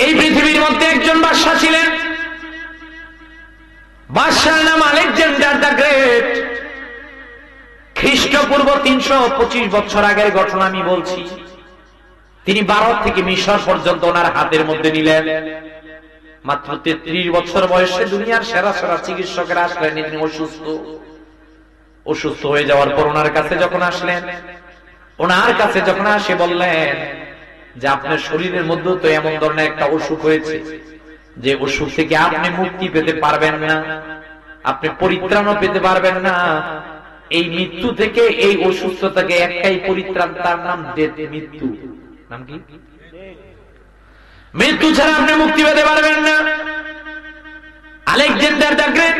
এই পৃথিবীর মধ্যে একজন বাদশা ছিলেন, বাদশার নাম আলেকজান্ডার দ্য গ্রেট। খ্রিস্টপূর্ব 325 বছর আগের ঘটনা আমি বলছি। তিনি ভারত থেকে মিশর পর্যন্ত ওনার হাতের মধ্যে নিলেন। মাত্র 33 বছর বয়সে দুনিয়ার সেরা সেরা চিকিৎসকেরা আসলেন। তিনি অসুস্থ হয়ে যাওয়ার পর ওনার কাছে যখন আসলেন, ওনার কাছে যখন আসে বললেন যে আপনার শরীরের মধ্যে তো এমন ধরনের একটা অসুখ হয়েছে, যে অসুখ থেকে আপনি মুক্তি পেতে পারবেন না, আপনি পরিত্রাণও পেতে পারবেন না। এই মৃত্যু থেকে, এই অসুস্থতাকে একটাই পরিত্রাণ, তার নাম ডেথ, মৃত্যু। নাম কি? মৃত্যু ছাড়া আপনি মুক্তি পেতে পারবেন না। আলেকজান্ডার দ্য গ্রেট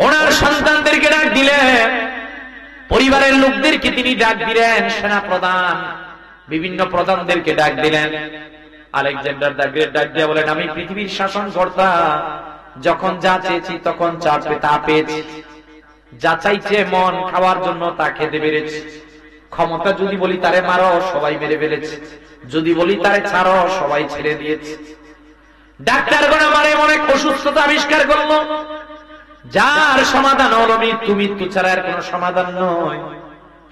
ওনার সন্তানদেরকে ডাক দিলেন, পরিবারের লোকদেরকে তিনি ডাক দিলেন, সেনা প্রধান বিভিন্ন প্রধানদেরকে ডাক দিলেন। আলেকজান্ডার দ্য গ্রেট ডাক দিয়ে বলেন, আমি পৃথিবীর শাসনকর্তা, যখন যা চেয়েছি তখন তা পেয়েছি, যা চাইছে মন খাওয়ার জন্য তা খেতে পেরেছি। ক্ষমতা যদি বলি তারে মারো, সবাই মেরে ফেলেছে, যদি বলি তারে ছাড়ো, সবাই ছেড়ে দিয়েছে। ডাক্তারগণ আমার এমন এক অসুস্থতা আবিষ্কার করলো, যার সমাধান হলো মৃত্যু, মৃত্যু ছাড়া আর কোনো সমাধান নয়।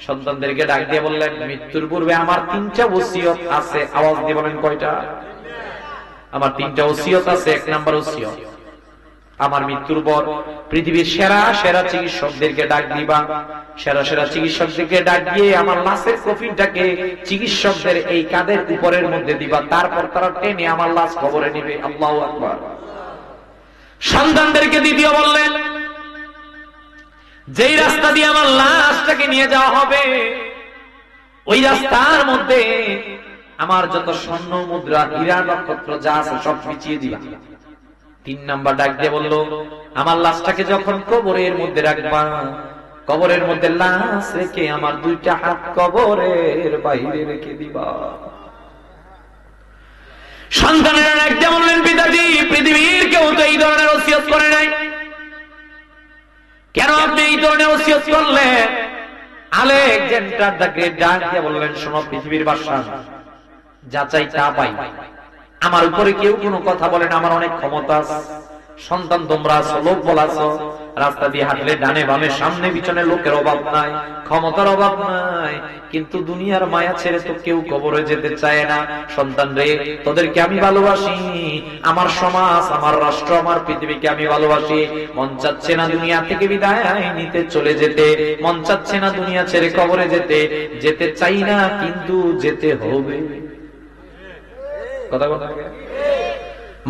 সন্তানদেরকে ডাক দিয়ে বললেন, মৃত্যুর পূর্বে আমার 3টা ওসিয়ত আছে। আওয়াজ দিয়ে বলেন, কয়টা? আমার 3টা ওসিয়ত আছে। 1 নাম্বার ওসিয়ত, আমার মৃত্যুর পর পৃথিবীর সেরা সেরা চিকিৎসকদেরকে ডাক দিবা। সেরা সেরা চিকিৎসকদেরকে ডাক দিয়ে আমার লাশের কফিনটাকে চিকিৎসকদের এই কাঁধের উপরের মধ্যে দিবা, তারপর তারা টেনে আমার লাশ কবরে নিবে। আল্লাহু আকবার। সন্তানদেরকে দ্বিতীয় বললেন, যেই রাস্তা দিয়ে আমার লাশটাকে নিয়ে যাওয়া হবে, ওই রাস্তার মধ্যে আমার যত স্বর্ণ মুদ্রা, হীরা নক্ষত্র যা আছে সব বিছিয়ে দিবা। 3 নাম্বার ডাক দিয়ে বলল, আমার লাশটাকে যখন কবরের মধ্যে রাখবা, কবরের মধ্যে লাশ রেখে আমার 2টা হাত কবরের বাইরে রেখে দিবা। সন্তানেরা ডাক দিয়ে বললেন, পিতাজি, পৃথিবীর কেউ তো এই ধরনের ওসিয়ত করে নাই, কেন আপনি এই ধরনের ওসিয়ত করলেন? আলেকজান্ডার দ্য গ্রেট ডাক দিয়ে বললেন, শোনো পৃথিবীর বাদশা, যা চাই তা পাই, আমার উপরে কেউ কোনো কথা বলে না, আমার অনেক ক্ষমতা আছে। সন্তান তোমরা আছো, লোক বলাছো, রাস্তা দিয়ে হাঁটলে ডানে বামে সামনে পিছনে লোকের অভাব নাই, ক্ষমতার অভাব নাই, কিন্তু দুনিয়ার মায়া ছেড়ে তো কেউ কবরে যেতে চায় না। সন্তান রে, তোদেরকে আমি ভালোবাসি, আমার সমাজ, আমার রাষ্ট্র, আমার পৃথিবীকে আমি ভালোবাসি। মন চাচ্ছে না দুনিয়া থেকে বিদায় নিতে চলে যেতে, মন চাচ্ছে না দুনিয়া ছেড়ে কবরে যেতে, যেতে চাই না কিন্তু যেতে হবে। কথা বলা,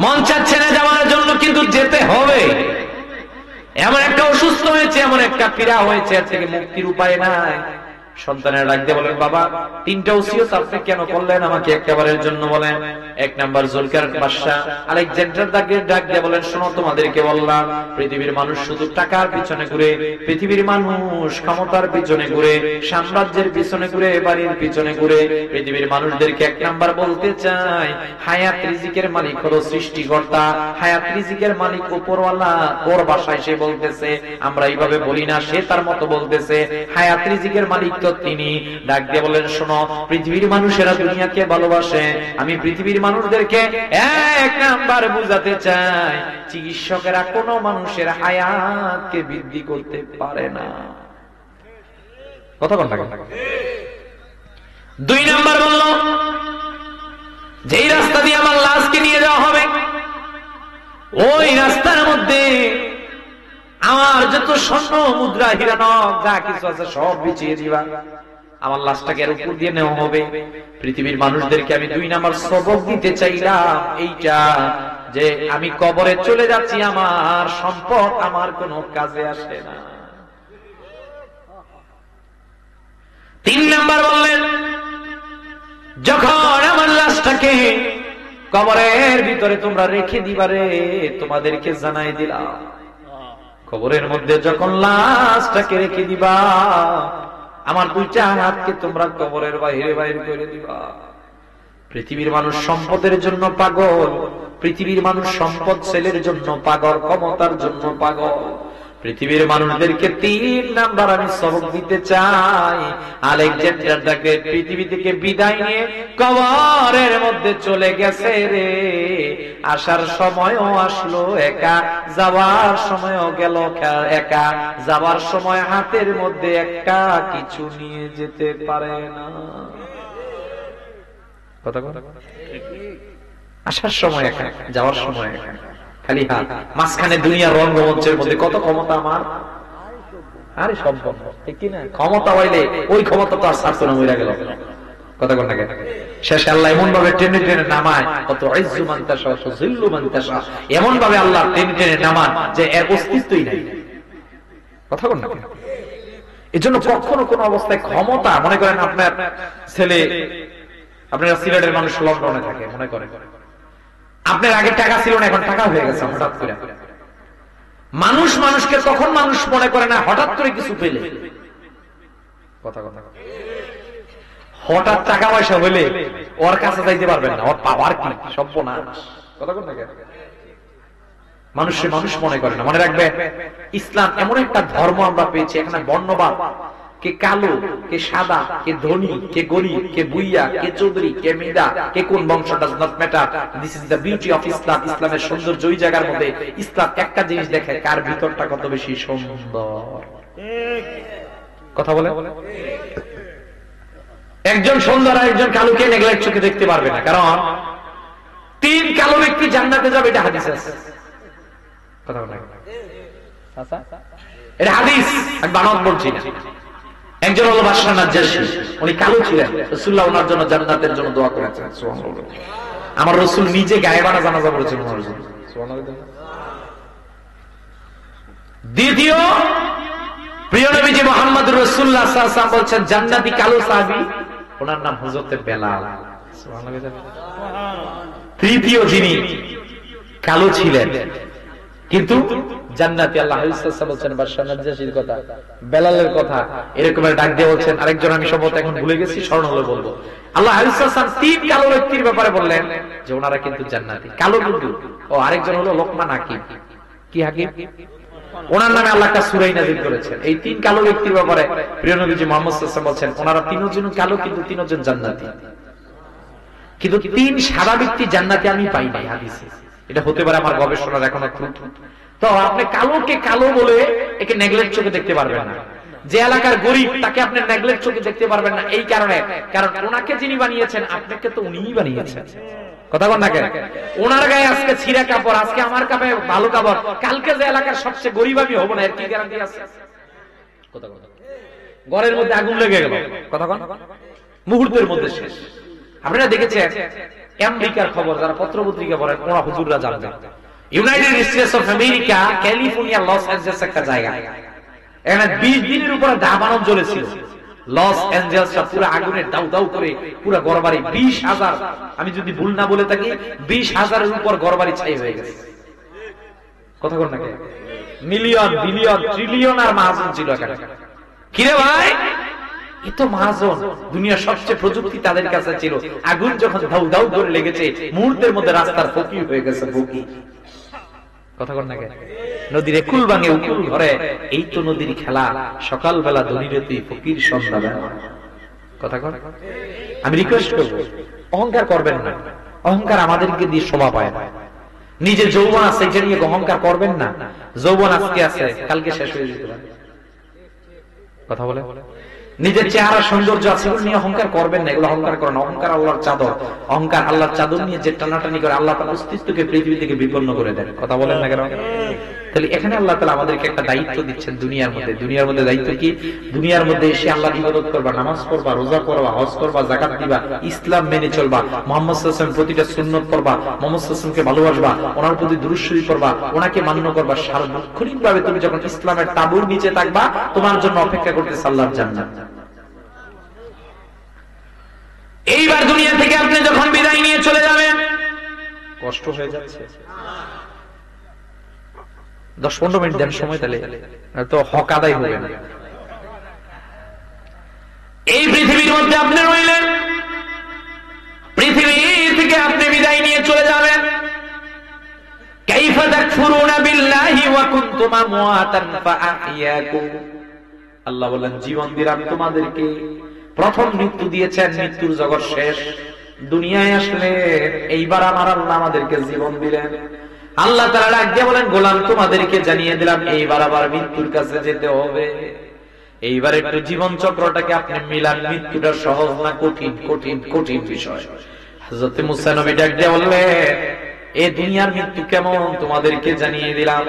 মন চাচ্ছে না যাওয়ার জন্য কিন্তু যেতে হবে। এমন একটা অসুস্থ হয়েছে, এমন একটা পীড়া হয়েছে, এর থেকে মুক্তির উপায় নাই। সন্তানের ডাকতে বলেন, বাবা 3টা ওসিয়ত আপনি কেন করলেন, আমাকে একবারের জন্য বলেন। 1 নাম্বার, জুলকার বাদশাহ আলেকজান্ডার দ্য গ্রেট ডাক দিয়ে বলেন, শোনো তোমাদেরকে বললাম, পৃথিবীর মানুষ শুধু টাকার পিছনে ঘুরে, পৃথিবীর মানুষ ক্ষমতার পিছনে ঘুরে, সাম্রাজ্যের পিছনে ঘুরে, বাড়ির পিছনে ঘুরে। পৃথিবীর মানুষদেরকে 1 নাম্বার বলতে চাই, হায়াত রিজিকের মালিক হলো সৃষ্টিকর্তা, হায়াত রিজিকের মালিক উপরওয়ালা। ওর ভাষায় সে বলতেছে, আমরা এইভাবে বলি না, সে তার মতো বলতেছে, হায়াত রিজিকের মালিক তো তিনি। ডাক দিয়ে বলেন, শোনো, পৃথিবীর মানুষেরা দুনিয়াকে ভালোবাসে, আমি পৃথিবীর মানুষদেরকে এক নাম্বার বুঝাতে চাই, চিকিৎসকেরা কোনো মানুষের হায়াতকে বৃদ্ধি করতে পারে না। কথা বল না। 2 নাম্বার বলল, যেই রাস্তা দিয়ে আমার লাশকে নিয়ে যাওয়া হবে, ওই রাস্তার মধ্যে আমার যত স্বর্ণ মুদ্রা হীরানক যা কিছু আছে সব বিছিয়ে দিবা, আমার লাশটাকে এর উপর দিয়ে নেওয়া হবে। পৃথিবীর মানুষদেরকে আমি 2 নাম্বার সবক দিতে চাইলাম এইটা, যে আমি কবরে চলে যাচ্ছি, আমার সম্পদ আমার কোনো কাজে আসে না। 3 নাম্বার বললেন, যখন আমার লাশটাকে কবরের ভিতরে তোমরা রেখে দিবারে, তোমাদেরকে জানাই দিলাম, কবরের মধ্যে যখন লাশটাকে রেখে দিবা, আমার 2টা হাতকে তোমরা কবরের বাইরে বাইরে করে দিবা। পৃথিবীর মানুষ সম্পদের জন্য পাগল, পৃথিবীর মানুষ সম্পদ ছেলের জন্য পাগল, ক্ষমতার জন্য পাগল। পৃথিবীর মানুষদেরকে 3 নাম্বার আমি সবক দিতে চাই। আলেকজান্ডারকে পৃথিবী থেকে বিদায় নিয়ে কবরের মধ্যে চলে গেছে রে, আসার সময়ও আসলো একা, যাওয়ার সময়ও গেল একা। যাওয়ার সময় হাতের মধ্যে একটা কিছু নিয়ে যেতে পারে না। কথা কথা, আসার সময় একা, যাওয়ার সময় একা, খালি হাত। মাঝখানে দুনিয়ার রঙ্গমঞ্চের মধ্যে কত ক্ষমতা আমার, আরে সম্ভব ঠিক কিনা? ক্ষমতা হইলে ওই ক্ষমতা তো আর ছাড়তো না, মরে গেল। কথা বল না কেন? শেষে আল্লাহ এমন ভাবে টেনে টেনে নামায়, কত ইজ্জু মান তাশা ওয়া যিল্লু মান তাশা, এমন ভাবে আল্লাহ টেনে টেনে নামান যে এর অস্তিত্বই নাই। কথা বল না কেন? এজন্য কখনো কোন অবস্থায় ক্ষমতা, মনে করেন আপনার ছেলে, আপনারা সিলেটের মানুষ লন্ডনে থাকে, মনে করেন আপনার আগে টাকা ছিল না, এখন টাকা হয়ে গেছে হঠাৎ করে। মানুষ মানুষকে তখন মানুষ মনে করে না, হঠাৎ করে কিছু পেলে। কথা কথা, হঠাৎ টাকা পয়সা হইলে ওর কাছে যাইতে পারবেন না, ওর পাওয়ার কি সর্বনাশ। কথা বল না কেন? মানুষের মানুষ মনে করে না। মনে রাখবে, ইসলাম এমন একটা ধর্ম আমরা পেয়েছি, এখানে বর্ণবাদ, কে কালো, কে সাদা, কে ধনী, কে গরিব, কে বুইয়া, কে চৌধুরী, কে মিদা, কে কোন বংশ, does not matter. This is the beauty of Islam. ইসলামের সৌন্দর্য ওই জায়গার মধ্যে, ইসলাম একটা জিনিস দেখে, কার ভিতরটা কত বেশি সুন্দর। কথা বলে, একজন সুন্দর আর একজন কালোকে নেগলেক্ট চোখে দেখতে পারবে না, কারণ 3 কালো ব্যক্তি জান্নাতে যাবে, এটা হাদিস আছে। কথা বলে, এটা হাদিস, আমি বানাত বলছি না। একজন হলো বাদশাহ নাজ্জাশী, উনি কালো ছিলেন, রাসূলুল্লাহ ওনার জন্য জান্নাতের জন্য দোয়া করেছেন। সুবহানাল্লাহ। আমার রাসূল নিজে গায়েবানা জানাজা পড়েছেন ওনার জন্য। সুবহানাল্লাহ। দ্বিতীয়, প্রিয় নবীজি মুহাম্মদুর রাসূলুল্লাহ সাল্লাল্লাহু আলাইহি ওয়াসাল্লাম বলছেন, জান্নাতি কালো সাহাবী, ওনার নাম হযরত বেলাল। সুবহানাল্লাহ। তৃতীয় যিনি কালো ছিলেন কিন্তু জান্নাতি, আল্লাহ বলছেন বাদশাহ নাজ্জাশীর কথা, বেলালের কথা, এরকম ডাক দিয়ে বলছেন। আরেকজন আমি সম্ভবত এখন ভুলে গেছি, স্মরণ হলে বলবো। আল্লাহ 3 কালো ব্যক্তির ব্যাপারে বললেন যে ওনারা কিন্তু জান্নাতি, কালো কিন্তু। ও আরেকজন হলো লোকমান হাকিম। কি হাকিম? ওনার নামে আল্লাহ একটা সূরা নাযিল করেছেন। এই 3 কালো ব্যক্তির ব্যাপারে প্রিয় নবীজি মুহাম্মদ সাল্লাল্লাহু আলাইহি ওয়াসাল্লাম বলছেন, ওনারা 3 জন কালো কিন্তু 3 জন জান্নাতি। কিন্তু 3 সাদা ব্যক্তি জান্নাতি আমি পাই নাই হাদিসে। এটা হতে পারে আমার গবেষণার এখনো ত্রুটি। তো আপনি কালোকে কালো বলে একে নেগলেক্ট চোখে দেখতে পারবেন না। যে এলাকার গরিব তাকে আপনি নেগলেক্ট চোখে দেখতে পারবেন না, এই কারণে, কারণ ওনাকে যিনি বানিয়েছেন আপনাকে তো উনিই বানিয়েছেন। কথা বল না কেন? ওনার গায়ে আজকে ছিঁড়া কাপড়, আজকে আমার গায়ে ভালো কাপড়, কালকে যে এলাকার সবচেয়ে গরিব আমি হব না, এর কি গ্যারান্টি আছে? কথা কথা, ঘরের মধ্যে আগুন লেগে গেল, কথা বল, মুহূর্তের মধ্যে শেষ। আপনারা দেখেছেন আমেরিকার খবর, যারা পত্রপত্রিকা পড়েন ওরা হুজুররা জানবেন, United States of America, California, Los Angeles একটা জায়গা, এখানে 20 দিনের উপরে দাবানল জ্বলেছিল। লস অ্যাঞ্জেলসটা পুরো আগুনে দাউ দাউ করে পুরো ঘরবাড়ি, 20,000, আমি যদি ভুল না বলে থাকি 20,000-এর উপর ঘরবাড়ি ছাই হয়ে গেছে। কথা বল না, মিলিয়ন বিলিয়ন ট্রিলিয়ন আর মাহাজন ছিল এখানে। কিরে ভাই, এ তো মাহাজন, দুনিয়ার সবচেয়ে প্রযুক্তি তাদের কাছে ছিল। আগুন যখন দাউ দাউ করে লেগেছে, মুহূর্তের মধ্যে রাস্তার ফকির হয়ে গেছে ফকির। কথা বল না, নদীর একুল ভাঙে উকুল ধরে, এই তো নদীর খেলা। সকালবেলা ধনীরে তুই, ফকির সন্ধ্যাবেলা। কথা কর। আমি রিকোয়েস্ট করব, অহংকার করবেন না। অহংকার আমাদেরকে দিয়ে শোভা পায় না। নিজে যৌবন আছে এটা নিয়ে অহংকার করবেন না। যৌবন আজকে আছে, কালকে শেষ হয়ে যেতে পারে। কথা বলে, নিজের চেহারা সৌন্দর্য আছে এগুলো নিয়ে অহংকার করবেন না। এগুলো অহংকার করেন। অহংকার আল্লাহর চাদর। অহংকার আল্লাহর চাদর নিয়ে যে টানাটানি করে আল্লাহ তার অস্তিত্বকে পৃথিবী থেকে বিপন্ন করে দেন। কথা বলেন না কেন? তাহলে এখানে আল্লাহ তাআলা আমাদেরকে একটা দায়িত্ব দিচ্ছেন দুনিয়ার মধ্যে। দুনিয়ার মধ্যে দায়িত্ব কি? দুনিয়ার মধ্যে এসে আল্লাহর ইবাদত করবা, নামাজ পড়বা, রোজা করবা, হজ করবা, যাকাত দিবা, ইসলাম মেনে চলবা, মুহাম্মদ সাল্লাল্লাহু আলাইহি ওয়াসাল্লাম প্রতিটা সুন্নাত পড়বা, মুহাম্মদ সাল্লাল্লাহু আলাইহি ওয়াসাল্লামকে ভালোবাসবা, ওনার প্রতি দুরূদ শরীফ পড়বা, ওনাকে মান্য করবা। সার্বক্ষণিকভাবে তুমি যখন ইসলামের তাবুর নিচে থাকবা, তোমার জন্য অপেক্ষা করতেছে আল্লাহর জান্নাত। এইবার দুনিয়া থেকে আপনি যখন বিদায় নিয়ে চলে যাবেন, কষ্ট হয়ে যাচ্ছে। 10-15 মিনিট দেন সময়, তাহলে তো হক আদায় হবে না। এই পৃথিবীর মধ্যে আপনি রইলেন, পৃথিবী থেকে আপনি বিদায় নিয়ে চলে যাবেন। কাইফা তাকফুরুনা বিল্লাহি ওয়া কুনতুম আমওয়াতান ফাআহইয়াকুম। আল্লাহ বলেন, জীবন দিলাম তোমাদেরকে, প্রথম মৃত্যু দিয়েছেন, মৃত্যুর জগৎ শেষ, দুনিয়ায় আসলে এইবার আমার আল্লাহ আমাদেরকে জীবন দিলেন। আল্লাহ তাআলা ডাক দিয়ে বলেন, গোলাম তোমাদেরকে জানিয়ে দিলাম এইবার আবার মৃত্যুর কাছে যেতে হবে। এইবার একটু জীবন চক্রটাকে আপনি মিলান। মৃত্যুটা সহজ না, কঠিন কঠিন কঠিন বিষয়। হযরত মুসা নবী ডাক দিয়ে বললেন, এই দুনিয়ার মৃত্যু কেমন তোমাদেরকে জানিয়ে দিলাম।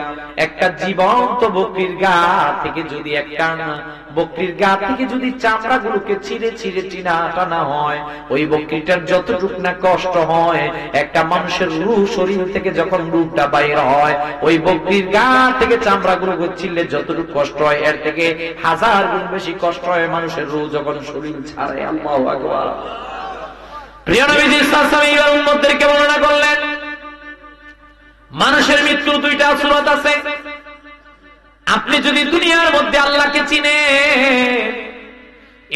একটা জীবন্ত বকরির গা থেকে যদি চামড়া গুলোকে ছিঁড়ে ছিঁড়ে টানা হয়, ওই বকরিটার যতটুক না কষ্ট হয়, একটা মানুষের রূহ শরীর থেকে যখন রূহটা বাইর হয়, ওই বকরির গা থেকে চামড়া গুলোকে ছিঁড়লে যতটুকু কষ্ট হয়, এর থেকে 1000 গুণ বেশি কষ্ট হয় মানুষের রূহ যখন শরীর ছাড়ে। আল্লাহু আকবার। প্রিয় নবীজি সাল্লাল্লাহু আলাইহি ওয়াসাল্লাম উম্মতদেরকে বর্ণনা করলেন, মানুষের মৃত্যুর দুইটা সুরত আছে। আপনি যদি দুনিয়ার মধ্যে আল্লাহকে চিনেন,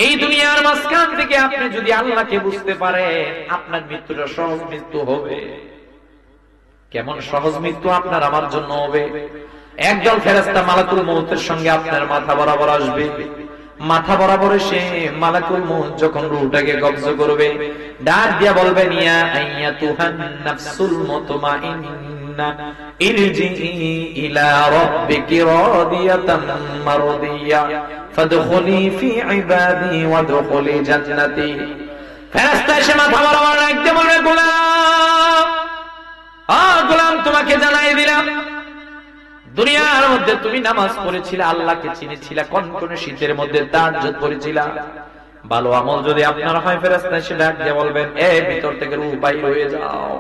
এই দুনিয়ার মাঝখান থেকে আপনি যদি আল্লাহকে বুঝতে পারেন, আপনার মৃত্যুটা সহজ মৃত্যু হবে। কেমন সহজ মৃত্যু আপনার আমার জন্য হবে? একদল ফেরেশতা মালাকুল মউতের সঙ্গে আপনার মাথা বরাবর আসবে। মাথা বরাবর এসে মালাকুল মউত যখন রূহটাকে কবজ করবে, ডাক দিয়া বলবেন, ইয়া আইয়াতুহান নাফসুল মুতমাইন্না ইরজিই ইলা রাব্বিকি রাদিয়াতাম মারদিয়া ফাদখুলি ফি ইবাদি ওয়াদখুলি জান্নাতি। ফেরেশতা এসে মাথা বরাবর ডাক দিয়ে বলবে, গোলাম, গোলাম তোমাকে জানাই দিলাম, দুনিয়ার মধ্যে তুমি নামাজ পড়েছিলে, আল্লাহকে চিনেছিলে, কনকনে শীতের মধ্যে তাহাজ্জুদ করেছিলা, ভালো আমল যদি আপনার হয়, ফেরেশতা এসে ডাক দিয়ে বলবেন, ভিতর থেকে রূহ বাইর হয়ে যাও।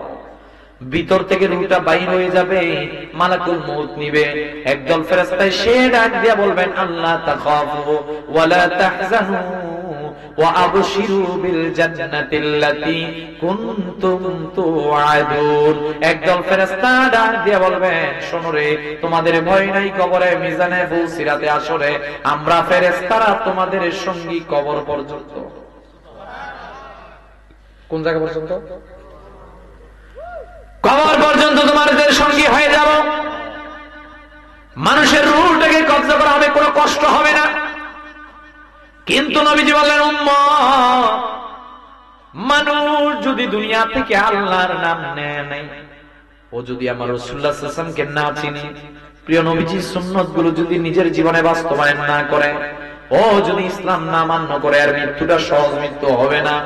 ভিতর থেকে রূহটা বাইর হয়ে যাবে, মালাকুল মউত নিবে। একদল ফেরেশতা এসে ডাক দিয়ে বলবেন, আল্লাহ তাখাফু ওয়ালা তাহজানু ওয়া আবশিরু বিল জান্নাতিল্লাতী কুনতুম তুআদুন। একদল ফেরেশতা ডাক দিয়ে বলবেন, শোনো রে, তোমাদের ভয় নাই কবরে, মিজানে ফুলসিরাতে আসরে আমরা ফেরেশতারা তোমাদের সঙ্গী কবর পর্যন্ত। কোন জায়গা পর্যন্ত? কবর পর্যন্ত তোমাদের সঙ্গী হয়ে যাব। মানুষের রূহটাকে কবজা করা হবে, কোনো কষ্ট হবে না। কিন্তু নবীজি বললেন, উম্মত, মানুষ যদি দুনিয়া থেকে আল্লাহর নাম নেয় নাই, ও যদি আমার রাসূলুল্লাহ সাল্লাল্লাহু আলাইহি ওয়াসাল্লামকে না চিনে, প্রিয় নবীজির সুন্নাত গুলো যদি নিজের জীবনে বাস্তবায়ন না করে, ও যদি ইসলাম না মান্য করে, আর মৃত্যুটা সহজ মৃত্যু হবে না।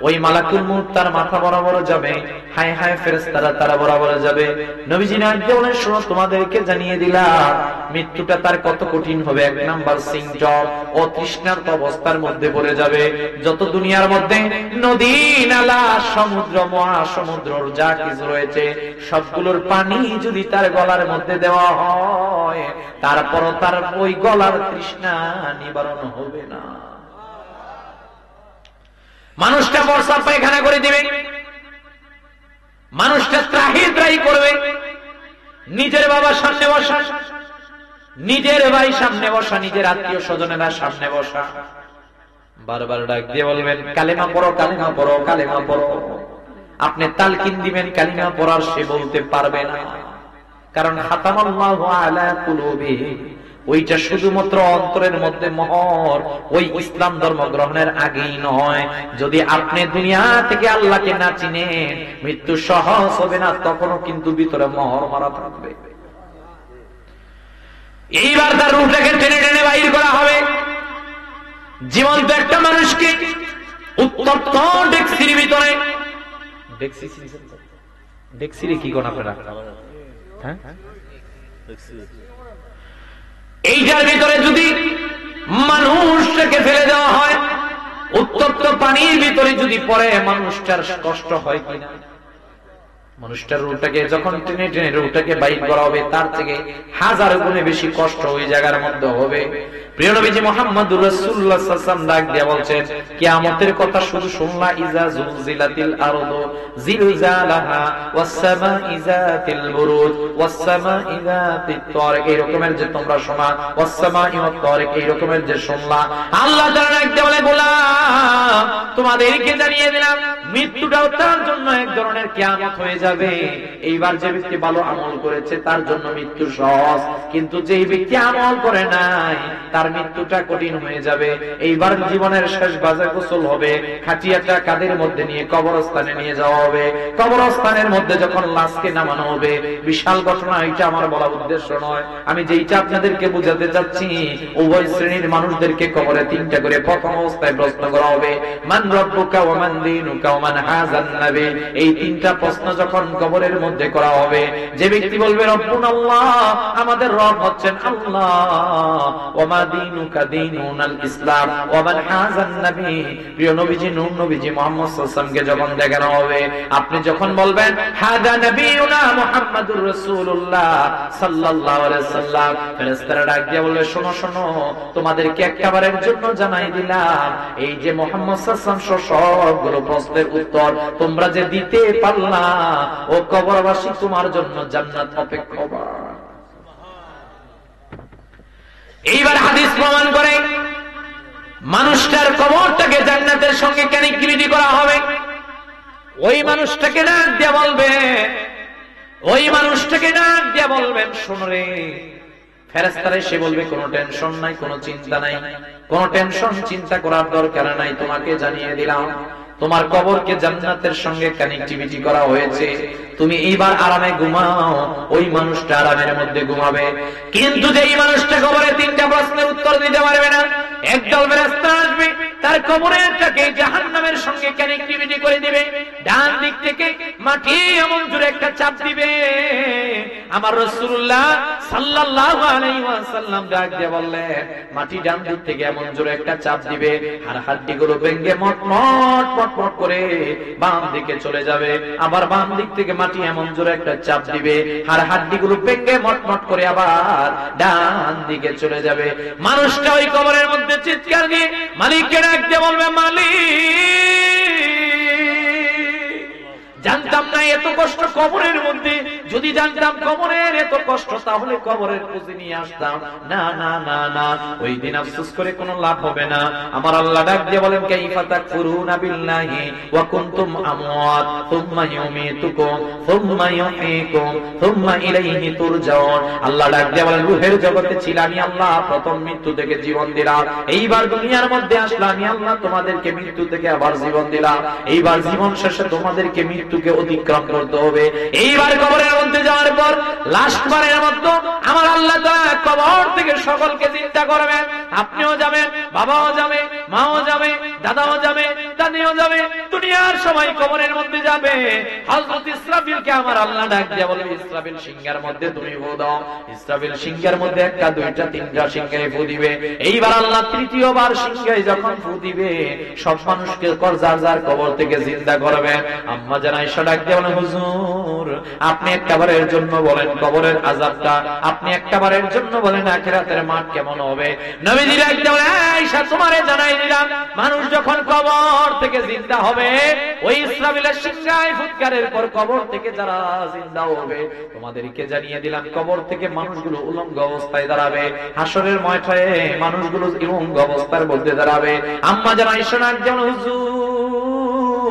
ওই মালাকুল মউত তার মাথা বরাবর যাবে, হায় হায় ফেরেশতারা তারা বরাবর যাবে। নবীজি না বলেন, শোনো তোমাদেরকে জানিয়ে দিলাম মৃত্যুটা তার কত কঠিন হবে। এক নাম্বার সিংজব ও তৃষ্ণার্ত অবস্থার মধ্যে পড়ে যাবে। যত দুনিয়ার মধ্যে নদী নালা সমুদ্র মহাসমুদ্র যা কিছু রয়েছে, সবগুলোর পানি যদি তার গলার মধ্যে দেওয়া হয়, তারপরও তার ওই গলার তৃষ্ণা নিবারণ হবে না। মানুষটা বর্ষা পায়খানা করে দিবে, মানুষটা ত্রাহি ত্রাহি করবে, নিজের বাবার সামনে বসা, নিজের ভাই সামনে বসা, নিজের আত্মীয় স্বজনেরা সামনে বসা, বারবার ডাক দিয়ে বলবেন, কালেমা পড়ো, কালেমা পড়ো, কালেমা পড়ো। আপনি তালকিন দিবেন কালিমা পড়ার, সে বলতে পারবে না। কারণ খাতামাল্লাহু আলা কুলুবিহিম, ওইটা শুধুমাত্র অন্তরের মধ্যে মোহর, ওই ইসলাম ধর্ম গ্রহণের আগেই নয়। যদি আপনি দুনিয়া থেকে আল্লাহকে না চিনেন, মৃত্যু সহজ হবে না, তখনও কিন্তু ভিতরে মোহর মারা থাকবে। এইবার তার রূহটাকে টেনে টেনে বাইর করা হবে। জীবন্ত একটা মানুষকে উত্তপ্ত ডেক্সির ভিতরে, ডেক্সিরে কি কোন আপনারা, হ্যাঁ, এইটার ভিতরে যদি মানুষটাকে ফেলে দেওয়া হয়, উত্তপ্ত পানির ভিতরে যদি পড়ে, মানুষটার কষ্ট হয় কিনা? মানুষটার রূহটাকে যখন টেনে টেনে রূহটাকে বাইর করা হবে, তার থেকে হাজার গুণে বেশি কষ্ট ওই জায়গার মধ্যে হবে। প্রিয় নবীজি মুহাম্মদুর রাসূলুল্লাহ সাল্লাল্লাহু আলাইহি ওয়াসাল্লাম ডাক দিয়ে বলছেন, কিয়ামতের কথা শুধু শুনলা, ইজা জুলজিলাতিল আরদু জিলজালাহা ওয়াস সামাই যাতিল বুরুজ ওয়াস সামাই যাতিত তারিক, এই রকমের যে তোমরা শোনা, ওয়াস সামাই ওয়াত তারিক, এই রকমের যে শুনলা, আল্লাহ তাআলা ডাক দিয়ে বলে, গোলাম তোমাদেরকে জানিয়ে দিলাম মৃত্যুটাও তার জন্য এক ধরনের কিয়ামত হয়ে যাবে। এইবার যে ব্যক্তি ভালো আমল করেছে তার জন্য মৃত্যু সহজ, কিন্তু যেই ব্যক্তি আমল করে নাই তার মৃত্যুটা কঠিন হয়ে যাবে। এইবার জীবনের শেষ বাজে গোসল হবে, খাটিয়াটা কাঁধের মধ্যে নিয়ে কবরস্থানে নিয়ে যাওয়া হবে। কবরস্থানের মধ্যে যখন লাশকে নামানো হবে, বিশাল ঘটনা, এটা আমার বলা উদ্দেশ্য নয়। আমি যেইটা আপনাদেরকে বুঝাতে চাচ্ছি, উভয় শ্রেণীর মানুষদেরকে কবরে তিনটা করে প্রথম অবস্থায় প্রশ্ন করা হবে, মান রব্বুকা ওয়া মান দীনুকা ওয়া মান হাযান নবী। এই তিনটা প্রশ্ন যখন কবরের মধ্যে করা হবে, যে ব্যক্তি বলবে রব্বুনাল্লাহ, আমাদের রব হচ্ছেন আল্লাহ, ওয়া মা দীনুকা দীনুনাল ইসলাম ওয়া মান হাযান নবী, প্রিয় নবীজি নূর নবীজি মুহাম্মদ সাল্লাল্লাহু আলাইহি ওয়াসাল্লামকে যখন দেখানো হবে, আপনি যখন বলবেন হাদা নবিয়ুনা মুহাম্মাদুর রাসূলুল্লাহ সাল্লাল্লাহু আলাইহি ওয়াসাল্লাম, ফেরেশতারা ডাক দিয়ে বলে, শোনো শোনো, তোমাদেরকে একবারের জন্য জানাই দিলাম, এই যে মুহাম্মদ সাল্লাল্লাহু আলাইহি ওয়াসাল্লাম সবগুলো প্রশ্নের উত্তর তোমরা যে দিতে পারলা, ও কবরবাসী তোমার জন্য জান্নাত অপেক্ষমান। এইবার হাদিস প্রমাণ করে মানুষটার কবরটাকে জান্নাতের সঙ্গে কানেক্টিভিটি করা হবে। ওই মানুষটাকে ডাক দিয়ে বলবে, ওই মানুষটাকে ডাক দিয়ে বলবেন, শোনো রে, ফেরেশতারা এসে বলবে, কোনো টেনশন নাই, কোনো চিন্তা নাই, কোনো টেনশন চিন্তা করার দরকার নাই, তোমাকে জানিয়ে দিলাম তোমার কবরকে জান্নাতের সঙ্গে কানেক্টিভিটি করা হয়েছে, তুমি এইবার আরামে ঘুমাও। ওই মানুষটা আরামের মধ্যে ঘুমাবে। কিন্তু যেই মানুষটা কবরে তিনটা প্রশ্নের উত্তর দিতে পারবে না, একদল ফেরেশতা আসবে, তার কবরটাকে জাহান্নামের সঙ্গে কানেক্টিভিটি করে দিবে। ডান দিক থেকে মাটি এমন জোরে একটা চাপ দিবে, আমার রাসূলুল্লাহ সাল্লাল্লাহু আলাইহি ওয়াসাল্লাম ডাক দিয়ে বললেন, মাটি ডান দিক থেকে এমন জোরে একটা চাপ দিবে, আর হাড্ডিগুলো ভেঙে মটমট মটমট করে বাম দিকে চলে যাবে। আবার বাম দিক থেকে মাটি এমন জোরে একটা চাপ দিবে, আর হাড্ডিগুলো ভেঙে মটমট করে আবার ডান দিকে চলে যাবে। মানুষটা ওই কবরের মধ্যে চিৎকার দিয়ে মালিককে ডাক দিয়ে বলবে, মালিক, জানতাম না এত কষ্ট কবরের মধ্যে, যদি জানতাম কবরের এত কষ্ট তাহলে কবরের খুঁজে নিয়ে আসতাম না। না না না, ওই দিন আফসোস করে কোনো লাভ হবে না। আমার আল্লাহ ডাক দিয়ে বলেন, কাইফা তাকফুরুনা বিল্লাহি ওয়া কুনতুম আমওয়াত সুম্মা ইউমীতুকুম সুম্মা ইউহয়িকুম সুম্মা ইলাইহি তুরজাউন। আল্লাহ ডাক দিয়ে বলেন, রূহের জগতে ছিল আমি আল্লাহ, প্রথম মৃত্যু থেকে জীবন দিলাম, এইবার দুনিয়ার মধ্যে আসলাম আমি আল্লাহ, তোমাদেরকে মৃত্যু থেকে আবার জীবন দিলাম, এইবার জীবন শেষে তোমাদেরকে মৃত্যুকে অতিক্রম করতে হবে। এইবার কবরের মধ্যে যাওয়ার পর লাস্ট বারের মতো আমার আল্লাহ তাআলা কবর থেকে সকলকে চিন্তা করবেন। আপনিও যাবেন, বাবাও যাবে, মাও যাবে, দাদাও যাবে, দাদিও যাবে, দুনিয়ার সবাই কবরের মধ্যে যাবে। হযরত ইসরাফিলকে আমার আল্লাহ ডাক দিয়ে বলবে, ইসরাফিল সিংহের মধ্যে তুমি ফু দাও। ইসরাফিল সিংহের মধ্যে একটা, দুইটা, তিনটা সিংহে ফু দিবে। এইবার আল্লাহ তৃতীয়বার সিংহে যখন ফু দিবে, সব মানুষকে যার যার কবর থেকে চিন্তা করবেন। আম্মা জান আয়েশা ডাক দিয়ে বলেন, হুজুর আপনি একবারের জন্য বলেন কবরের আযাবটা, আপনি একবারের জন্য বলেন আখিরাতের মাঠ কেমন হবে। নবীজি ডাক দিয়ে বলেন, আয়েশা তোমারে জানাই দিলাম, মানুষ যখন কবর থেকে জিন্দা হবে, ওই ইসরাফিলের সিংহায় ফুৎকারের পর কবর থেকে যারা জিন্দা হবে, তোমাদেরকে জানিয়ে দিলাম কবর থেকে মানুষগুলো উলঙ্গ অবস্থায় দাঁড়াবে, হাসরের ময়দানে মানুষগুলো উলঙ্গ অবস্থার মধ্যে দাঁড়াবে। আম্মা জান আয়েশা ডাক দিয়ে বলেন, হুজুর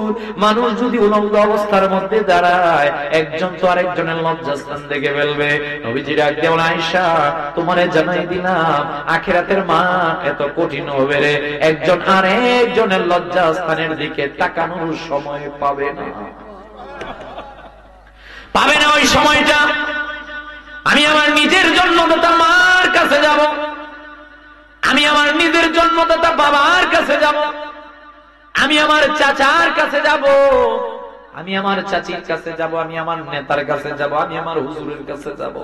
মানুষ যদি উলঙ্গ অবস্থার মধ্যে দাঁড়ায়, একজন তো আরেকজনের লজ্জাস্থান দেখে ফেলবে। নবীজি ডাক দিয়ে বলেন, আয়েশা তোমারে জানাই দিলাম আখিরাতের মান এত কঠিন হবে রে, একজন আরেকজনের লজ্জাস্থানের দিকে তাকানোর সময় পাবে না, পাবে না। ওই সময়টা আমি আমার নিজের জন্মদাতা মার কাছে যাব, আমি আমার নিজের জন্মদাতা বাবার কাছে যাব, আমি আমার চাচার কাছে যাব, আমি আমার চাচির কাছে যাব, আমি আমার নেতার কাছে যাব, আমি আমার হুজুরের কাছে যাব।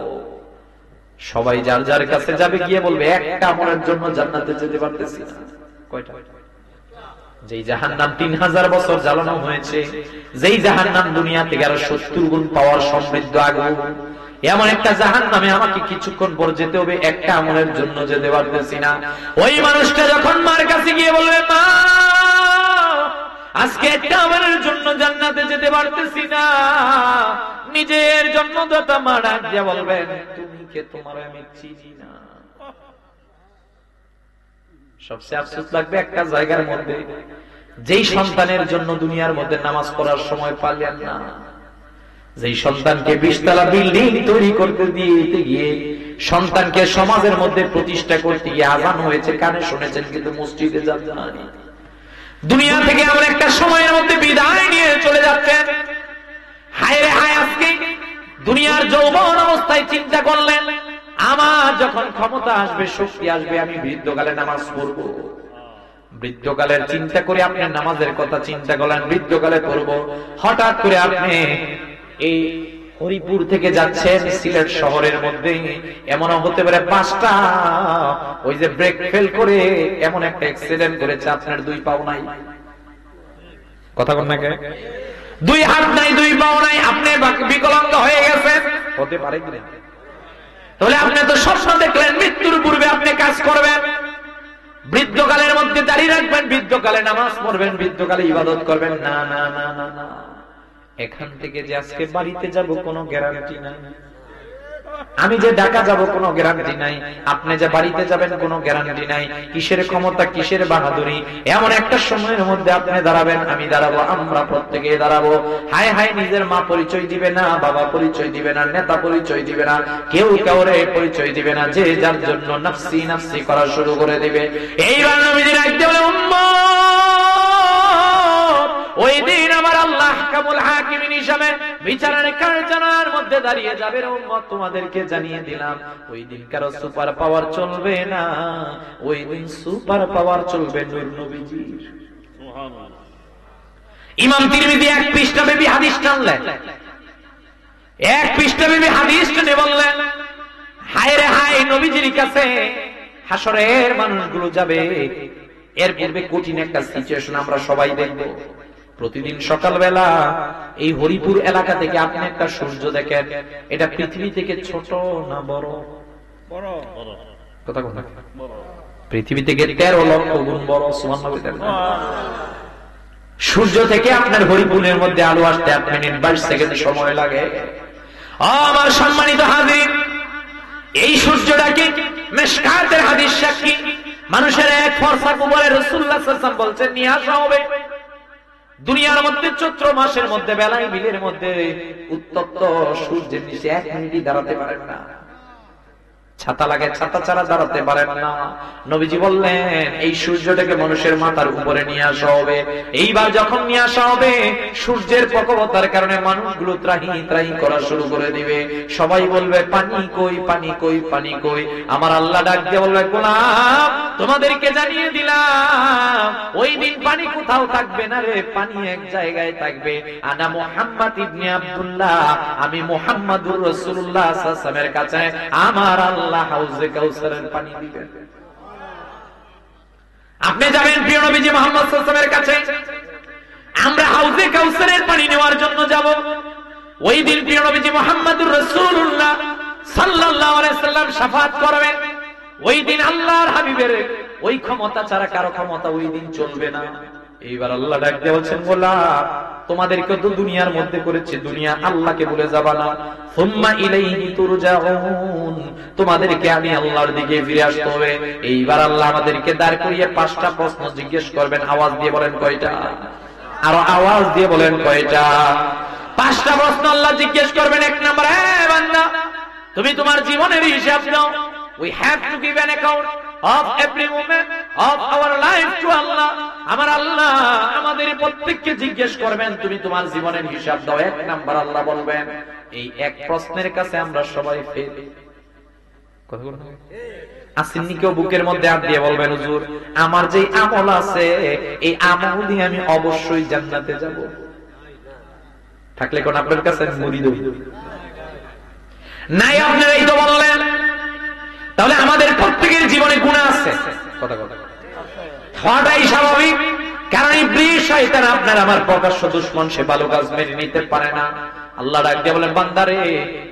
সবাই যার যার কাছে যাবে, গিয়ে বলবে একটা আমলের জন্য জান্নাতে যেতে পারতেছি না। কয়টা? যেই জাহান্নাম 3000 বছর জ্বালানো হয়েছে, যেই জাহান্নাম দুনিয়া থেকে আরো 70 গুণ পাওয়ার সমৃদ্ধ আগুন, এমন একটা জাহান্নামে আমাকে কিছুক্ষণ পর যেতে হবে, একটা আমলের জন্য যেতে পারতেছি না। ওই মানুষটা যখন মার কাছে গিয়ে বলবে, মা আজকে একটা আমলের জন্য জান্নাতে যেতে পারতেছি না, নিজের জন্মদাতা মা ডাক দিয়ে বলবেন, তুমি কে? তোমার আমি চিনি না। সবচেয়ে আফসোস লাগবে একটা জায়গার মধ্যে, যেই সন্তানের জন্য দুনিয়ার মধ্যে নামাজ পড়ার সময় পারলেন না, যেই সন্তানকে 20 তলা বিল্ডিং তৈরি করতে দিতে গিয়ে, সন্তানকে সমাজের মধ্যে প্রতিষ্ঠা করতে গিয়ে আযান হয়েছে, কানে শুনেছেন কিন্তু মসজিদে যান নাই। দুনিয়া থেকে এমন একটা সময়ের মধ্যে বিদায় নিয়ে চলে যাচ্ছেন। হায় রে হায়, আজকে দুনিয়ার যৌবন অবস্থায় চিন্তা করলেন, আমার যখন ক্ষমতা আসবে, শক্তি আসবে, আমি বৃদ্ধকালে নামাজ পড়ব। বৃদ্ধকালের চিন্তা করে আপনি নামাজের কথা চিন্তা করলেন, বৃদ্ধকালে পড়ব। হঠাৎ করে আপনি এই হরিপুর থেকে যাচ্ছেন সিলেট শহরের মধ্যে, এমনও হতে পারে 5টা ওই যে ব্রেক ফেল করে এমন একটা অ্যাক্সিডেন্ট করেছে, আপনার 2 পাও নাই। কথা বল না কে? 2 হাত নাই, 2 পাও নাই, আপনি বিকলাঙ্গ হয়ে গেছেন। হতে পারে কি না? তাহলে আপনি তো স্বপ্ন দেখলেন মৃত্যুর পূর্বে আপনি কাজ করবেন, বৃদ্ধকালের মধ্যে দাঁড়িয়ে রাখবেন, বৃদ্ধকালে নামাজ পড়বেন, বৃদ্ধকালে ইবাদত করবেন। না না না না না, এখান থেকে যে আজকে বাড়িতে যাব কোনো গ্যারান্টি নাই, আমি যে ঢাকা যাব কোনো গ্যারান্টি নাই, আপনি যে বাড়িতে যাবেন কোনো গ্যারান্টি নাই। কিসের ক্ষমতা, কিসের বাহাদুরি? এমন একটা সময়ের মধ্যে আপনি দাঁড়াবেন, আমি দাঁড়াবো, আমরা প্রত্যেকেই দাঁড়াবো। হায় হায়, নিজের মা পরিচয় দিবে না, বাবা পরিচয় দিবে না, নেতা পরিচয় দিবে না, কেউ কাউরে পরিচয় দিবে না, যে যার জন্য নাফসি নাফসি করা শুরু করে দিবে। এইবার নবীজি রাখতে বলে, ওই দিন আমার আল্লাহ আহকামুল হাকিমিন হিসাবে বিচারের কারখানার মধ্যে দাঁড়িয়ে যাবে। উম্মত, তোমাদেরকে জানিয়ে দিলাম, ওই দিন কারো সুপার পাওয়ার চলবে না, ওই দিন সুপার পাওয়ার চলবে নূর নবীজির। সুবহানাল্লাহ। ইমাম তিরমিজি 1 পৃষ্ঠা ব্যাপী হাদিস টানলেন, 1 পৃষ্ঠা ব্যাপী হাদিস টেনে বললেন, হায় রে হায়, নবীজির কাছে হাসরের মানুষগুলো যাবে। এর পূর্বে কঠিন একটা সিচুয়েশন আমরা সবাই দেখব। প্রতিদিন সকালবেলা এই হরিপুর এলাকা থেকে আপনি একটা সূর্য দেখেন, এটা পৃথিবী থেকে ছোট না বড়? বড়। কথা কথা বড়। পৃথিবী থেকে 13 লক্ষ গুণ বড়। সুবহানাল্লাহ। সূর্য থেকে আপনার হরিপুরের মধ্যে আলো আসতে 8 মিনিট 22 সেকেন্ড সময় লাগে। আমার সম্মানিত হাজির, এই সূর্যটাকে মিশকাতের হাদিস সাক্ষী, মানুষের এক ফরসা কুবরে রাসূলুল্লাহ সাল্লাল্লাহু আলাইহি ওয়াসাল্লাম বলছেন, নিয়ে আসা হবে। দুনিয়ার মধ্যে চৈত্র মাসের মধ্যে বেলায় বিলের মধ্যে উত্তপ্ত সূর্যের নিচে 1 মিনিট দাঁড়াতে পারেন না, ছাতা লাগে, ছাতা ছাড়া দাঁড়াতে পারেন না। নবীজি বললেন, এই সূর্যটাকে মানুষের মাথার উপরে নিয়ে আসা হবে। এইবার যখন নিয়ে আসা হবে, সূর্যের প্রখরতার কারণে মানুষগুলো ত্রাহি ত্রাহি করা শুরু করে দিবে। সবাই বলবে, পানি কই, পানি কই, পানি কই। আমার আল্লাহ ডাক দিয়ে বলবে, গোলাম, তোমাদেরকে জানিয়ে দিলাম, ওই দিন পানি কোথাও থাকবে না রে, পানি এক জায়গায় থাকবে। আনা মুহাম্মদ ইবনে আব্দুল্লাহ, আমি মুহাম্মাদুর রাসূলুল্লাহ সাল্লাল্লাহু আলাইহি ওয়াসাল্লামের কাছে আমার আল্লাহ হাউজে কাউসারের পানি দিবেন। আপনি যাবেন প্রিয় নবীজি মুহাম্মদ সাল্লাল্লাহু আলাইহি ওয়াসাল্লামের কাছে, আমরা হাউজে কাউসারের পানি নেওয়ার জন্য যাব। ওই দিন প্রিয় নবীজি মুহাম্মাদুর রাসূলুল্লাহ সাল্লাল্লাহু আলাইহি ওয়াসাল্লাম শাফাআত করবেন। ওই দিন আল্লাহর হাবিবের ওই ক্ষমতা ছাড়া কারো ক্ষমতা ওই দিন চলবে না। এইবার আল্লাহ ডাক দিয়ে বলছেন, গোলাম, তোমাদেরকে তো দুনিয়ার মধ্যে করেছে, দুনিয়া আল্লাহকে ভুলে যাবা না। সুম্মা ইলাইহি তুরজাউন, তোমাদেরকে আমি আল্লাহর দিকে ফিরে আসতে হবে। এইবার আল্লাহ আমাদেরকে দাঁড় করিয়ে 5টা প্রশ্ন জিজ্ঞেস করবেন। আওয়াজ দিয়ে বলেন, কয়টা? আরো আওয়াজ দিয়ে বলেন কয়টা? 5টা প্রশ্ন আল্লাহ জিজ্ঞেস করবেন। 1 নাম্বার, হে বান্দা তুমি তোমার জীবনের হিসাব দাও। We have to give an account of every moment of our life to Allah. আমার আল্লাহ আমাদের প্রত্যেককে জিজ্ঞেস করবেন তুমি তোমার জীবনের হিসাব দাও। 1 নাম্বার আল্লাহ বলবেন। এই এক প্রশ্নের কাছে আমরা সবাই ফেল। কথা বলুন, আসেননি কেউ বুকের মধ্যে হাত দিয়ে বলবেন হুজুর আমার যে আমল আছে এই আমল দিয়ে আমি অবশ্যই জান্নাতে যাব? থাকলে কোন আপনার কাছে মুরিদ নাই, আপনারা এই তো বললেন। তাহলে আমাদের প্রত্যেকের জীবনে গুনাহ আছে, কথা কথা হওয়াটাই স্বাভাবিক। কারণ ইবলিস শয়তান আপনার আমার প্রকাশ্য দুশমন, সে ভালো কাজ মেনে নিতে পারে না। আল্লাহ ডাক দিয়ে বলেন বান্দারে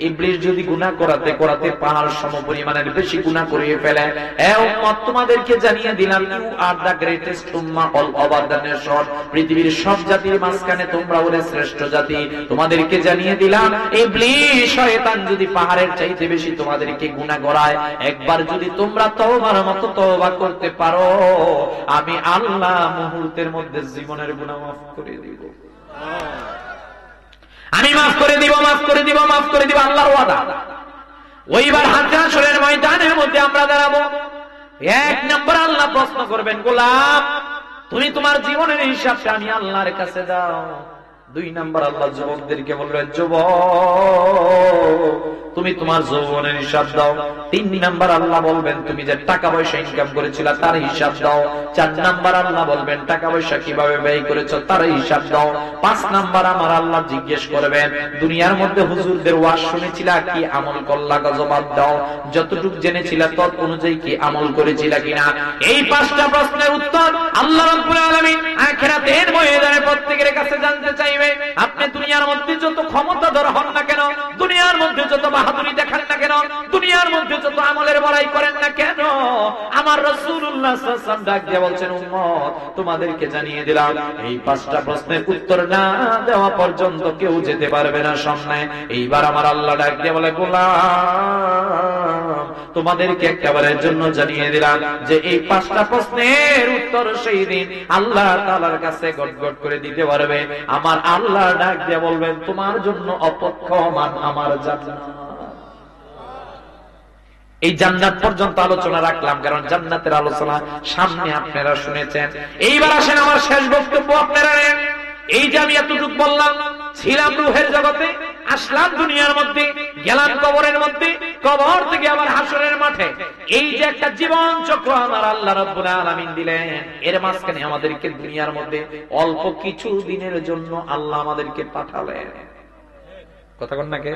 ইবলিস যদি গুনাহ করাতে করাতে পাহাড় সমপরিমাণের বেশি গুনাহ করিয়ে ফেলে, এ উম্মত তোমাদেরকে জানিয়ে দিলাম ইউ আর দা গ্রেটেস্ট উম্মাহ অল ওভার দা নেশন। পৃথিবীর সব জাতির মাঝখানে তোমরা হলে শ্রেষ্ঠ জাতি। তোমাদেরকে জানিয়ে দিলাম ইবলিস শয়তান যদি পাহাড়ের চাইতে বেশি তোমাদেরকে গুনাহ করায়, একবার যদি তোমরা তওবার মতো তওবা করতে পারো আমি আল্লাহ মুহূর্তের মধ্যে জীবনের গুনাহ মাফ করে দিব। আমি মাফ করে দিব, মাফ করে দিব, মাফ করে দিব, আল্লাহর ওয়াদা। ওইবার হাসরের ময়দানের মধ্যে আমরা দাঁড়াবো। 1 নাম্বার আল্লাহ প্রশ্ন করবেন গোলাম তুমি তোমার জীবনের হিসাবটা আমি আল্লাহর কাছে দাও। 2 নাম্বার আল্লাহ যুবকদেরকে বলবেন যুবক তুমি তোমার যৌবনের হিসাব দাও। 3 নাম্বার আল্লাহ বলবেন তুমি যে টাকা পয়সা ইনকাম করেছিলা তার হিসাব দাও। 4 নাম্বার আল্লাহ বলবেন টাকা পয়সা কিভাবে ব্যয় করেছো তার হিসাব দাও। 5 নাম্বার আমার আল্লাহ জিজ্ঞেস করবেন দুনিয়ার মধ্যে হুজুরদের ওয়াজ শুনেছিলা কি আমল করলা, জবাব দাও। যতটুকু জেনেছিলা তত অনুযায়ী কি আমল করেছিলা কিনা। এই 5টা প্রশ্নের উত্তর আল্লাহ রাব্বুল আলামিন আখিরাতের ময়দানে প্রত্যেকের কাছে জানতে চাইবে। আপনি দুনিয়ার মধ্যে যত ক্ষমতাধর হন না কেন, দুনিয়ার মধ্যে যত বাহাদুরি দেখান না কেন, দুনিয়ার মধ্যে যত আমলের বড়াই করেন না কেন, আমার রাসূলুল্লাহ সাল্লাল্লাহু আলাইহি ওয়াসাল্লাম ডাক দিয়ে বলছেন উম্মত তোমাদেরকে জানিয়ে দিলাম এই 5টা প্রশ্নের উত্তর না দেওয়া পর্যন্ত কেউ যেতে পারবে না সামনে। এইবার আমার আল্লাহ ডাক দিয়ে বলে গোলাম তোমাদেরকে একবারের জন্য জানিয়ে দিলাম যে এই 5টা প্রশ্নের উত্তর সেই দিন আল্লাহ তাআলার কাছে গটগট করে দিতে পারবে। আমার আল্লাহ ডাক দিয়ে বলবেন তোমার জন্য অপেক্ষমান আমার জান্নাত। এই জান্নাত পর্যন্ত আলোচনা রাখলাম কারণ জান্নাতের আলোচনা সামনে আপনারা শুনেছেন। এইবার আসেন আমার শেষ বক্তব্য আপনারা নেন। এই যে আমি এতটুকু বললাম, ছিলাম রূহের জগতে, আসলাম দুনিয়ার মধ্যে, গেলাম কবরের মধ্যে, কবর থেকে আবার হাসরের মাঠে। এই যে একটা জীবন চক্র আমার আল্লাহ রাব্বুল আলামিন দিলেন, এর মাঝখানে আমাদেরকে দুনিয়ার মধ্যে অল্প কিছু দিনের জন্য আল্লাহ আমাদেরকে পাঠালেন। কথা বল না কে?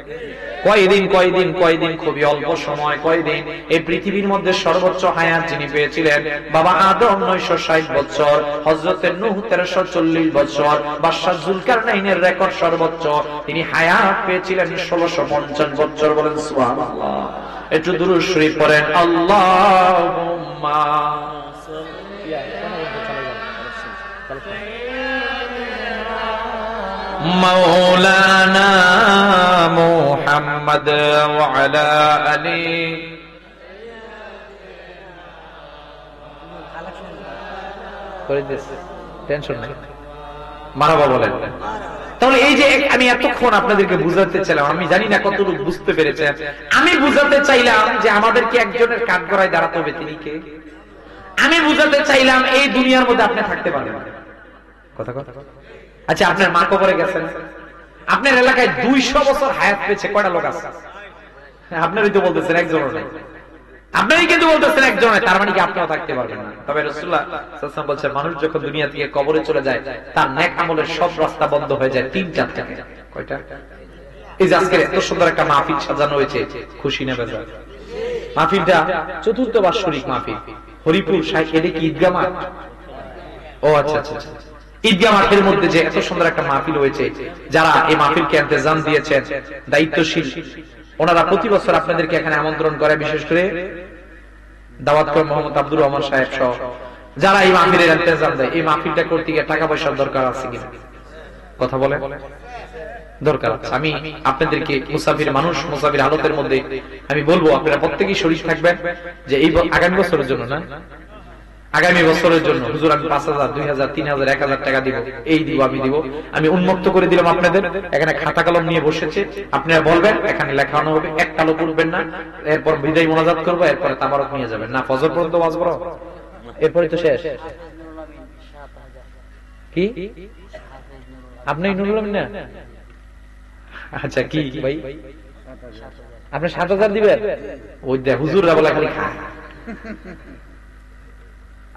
কয়দিন খুবই অল্প সময়। কয়দিন? এই পৃথিবীর মধ্যে সর্বোচ্চ হায়াত যিনি পেয়েছিলেন বাবা আদম 960 বছর, হযরত নূহ 1340 বছর, বাদশা যুলকারনাইনের রেকর্ড সর্বোচ্চ তিনি হায়াত পেয়েছিলেন 1650 বছর। বলেন সুবহানাল্লাহ। একটু দুরূদ শরীফ পড়েন আল্লাহুম্মা মাওলানা মুহাম্মদ ওয়া আলা আলি করে দিস টেনশন নাই মারহাবা বলেন। তাহলে এই যে আমি এতক্ষণ আপনাদেরকে বুঝাতে চাইলাম, আমি জানি না কতটুকু বুঝতে পেরেছেন। আমি বুঝাতে চাইলাম যে আমাদেরকে একজনের কাঠগড়ায় দাঁড়াতে হবে, তিনি কে? আমি বুঝাতে চাইলাম এই দুনিয়ার মধ্যে আপনি থাকতে পারবেন। কথা কথা আচ্ছা আপনার মা কবরে গেছেন, আপনার এলাকায় 200 বছর হায়াত পেয়েছে কয়টা লোক আছে? আপনারই তো বলতেছেন একজনও নাই, আপনারই কিন্তু বলতেছেন একজন নাই, তার মানে কি আপনিও থাকতে পারবেন না? তবে রাসূলুল্লাহ সাল্লাল্লাহু আলাইহি ওয়াসাল্লাম বলেছেন মানুষ যখন দুনিয়া থেকে কবরে চলে যায় তার নেক আমলের সব রাস্তা বন্ধ হয়ে যায় 3-4 থেকে। কয়টা? এই যে আজকে এত সুন্দর একটা মাহফিল সাজানো হয়েছে, খুশি না বেজার? মাহফিলটা চতুর্থ বার্ষিক মাহফিল, হরিপুর শাইখের কি ঈদগাহ মাঠ? ও আচ্ছা আচ্ছা, ঈদগাহ মাঠের মধ্যে যে এত সুন্দর একটা মাহফিল হয়েছে, যারা এই মাহফিলকে ইন্তজাম দিয়েছেন দায়িত্বশীল, ওনারা প্রতি বছর আপনাদেরকে এখানে আমন্ত্রণ করে, বিশেষ করে দাওয়াত করে মোহাম্মদ আব্দুর রহমান সাহেব সহ যারা এই মাহফিলের ইন্তজাম দেয়। এই মাহফিলটা করতে গিয়ে টাকা পয়সার দরকার আছে কিনা? কথা বলে দরকার আছে। আমি আপনাদেরকে মুসাফির মানুষ, মুসাফির হালতের মধ্যে আমি বলবো আপনারা প্রত্যেকেই শরীর থাকবেন যে এই আগামী বছরের জন্য না, আগামী বছরের জন্য হুজুর আমি 5,000, 2,000, 3,000, 1,000 টাকা দিব, এই দিব, আমি দিব। আমি উন্মুক্ত করে দিলাম আপনাদের, এখানে খাতা কলম নিয়ে বসেছে, আপনারা বলবেন, এখানে লেখানো হবে, এক কালো পড়বেন না, এরপর বিদায় মোনাজাত করবো, এরপরে তাবারক নিয়ে যাবেন না, ফজর পর্যন্ত ওয়াজ করো, এরপরে তো শেষ। কি আপনি নুরুল আমিন না? আচ্ছা কি ভাই আপনি 7,000 দিবেন? ওই দেখ হুজুররা বলে খালি খায়।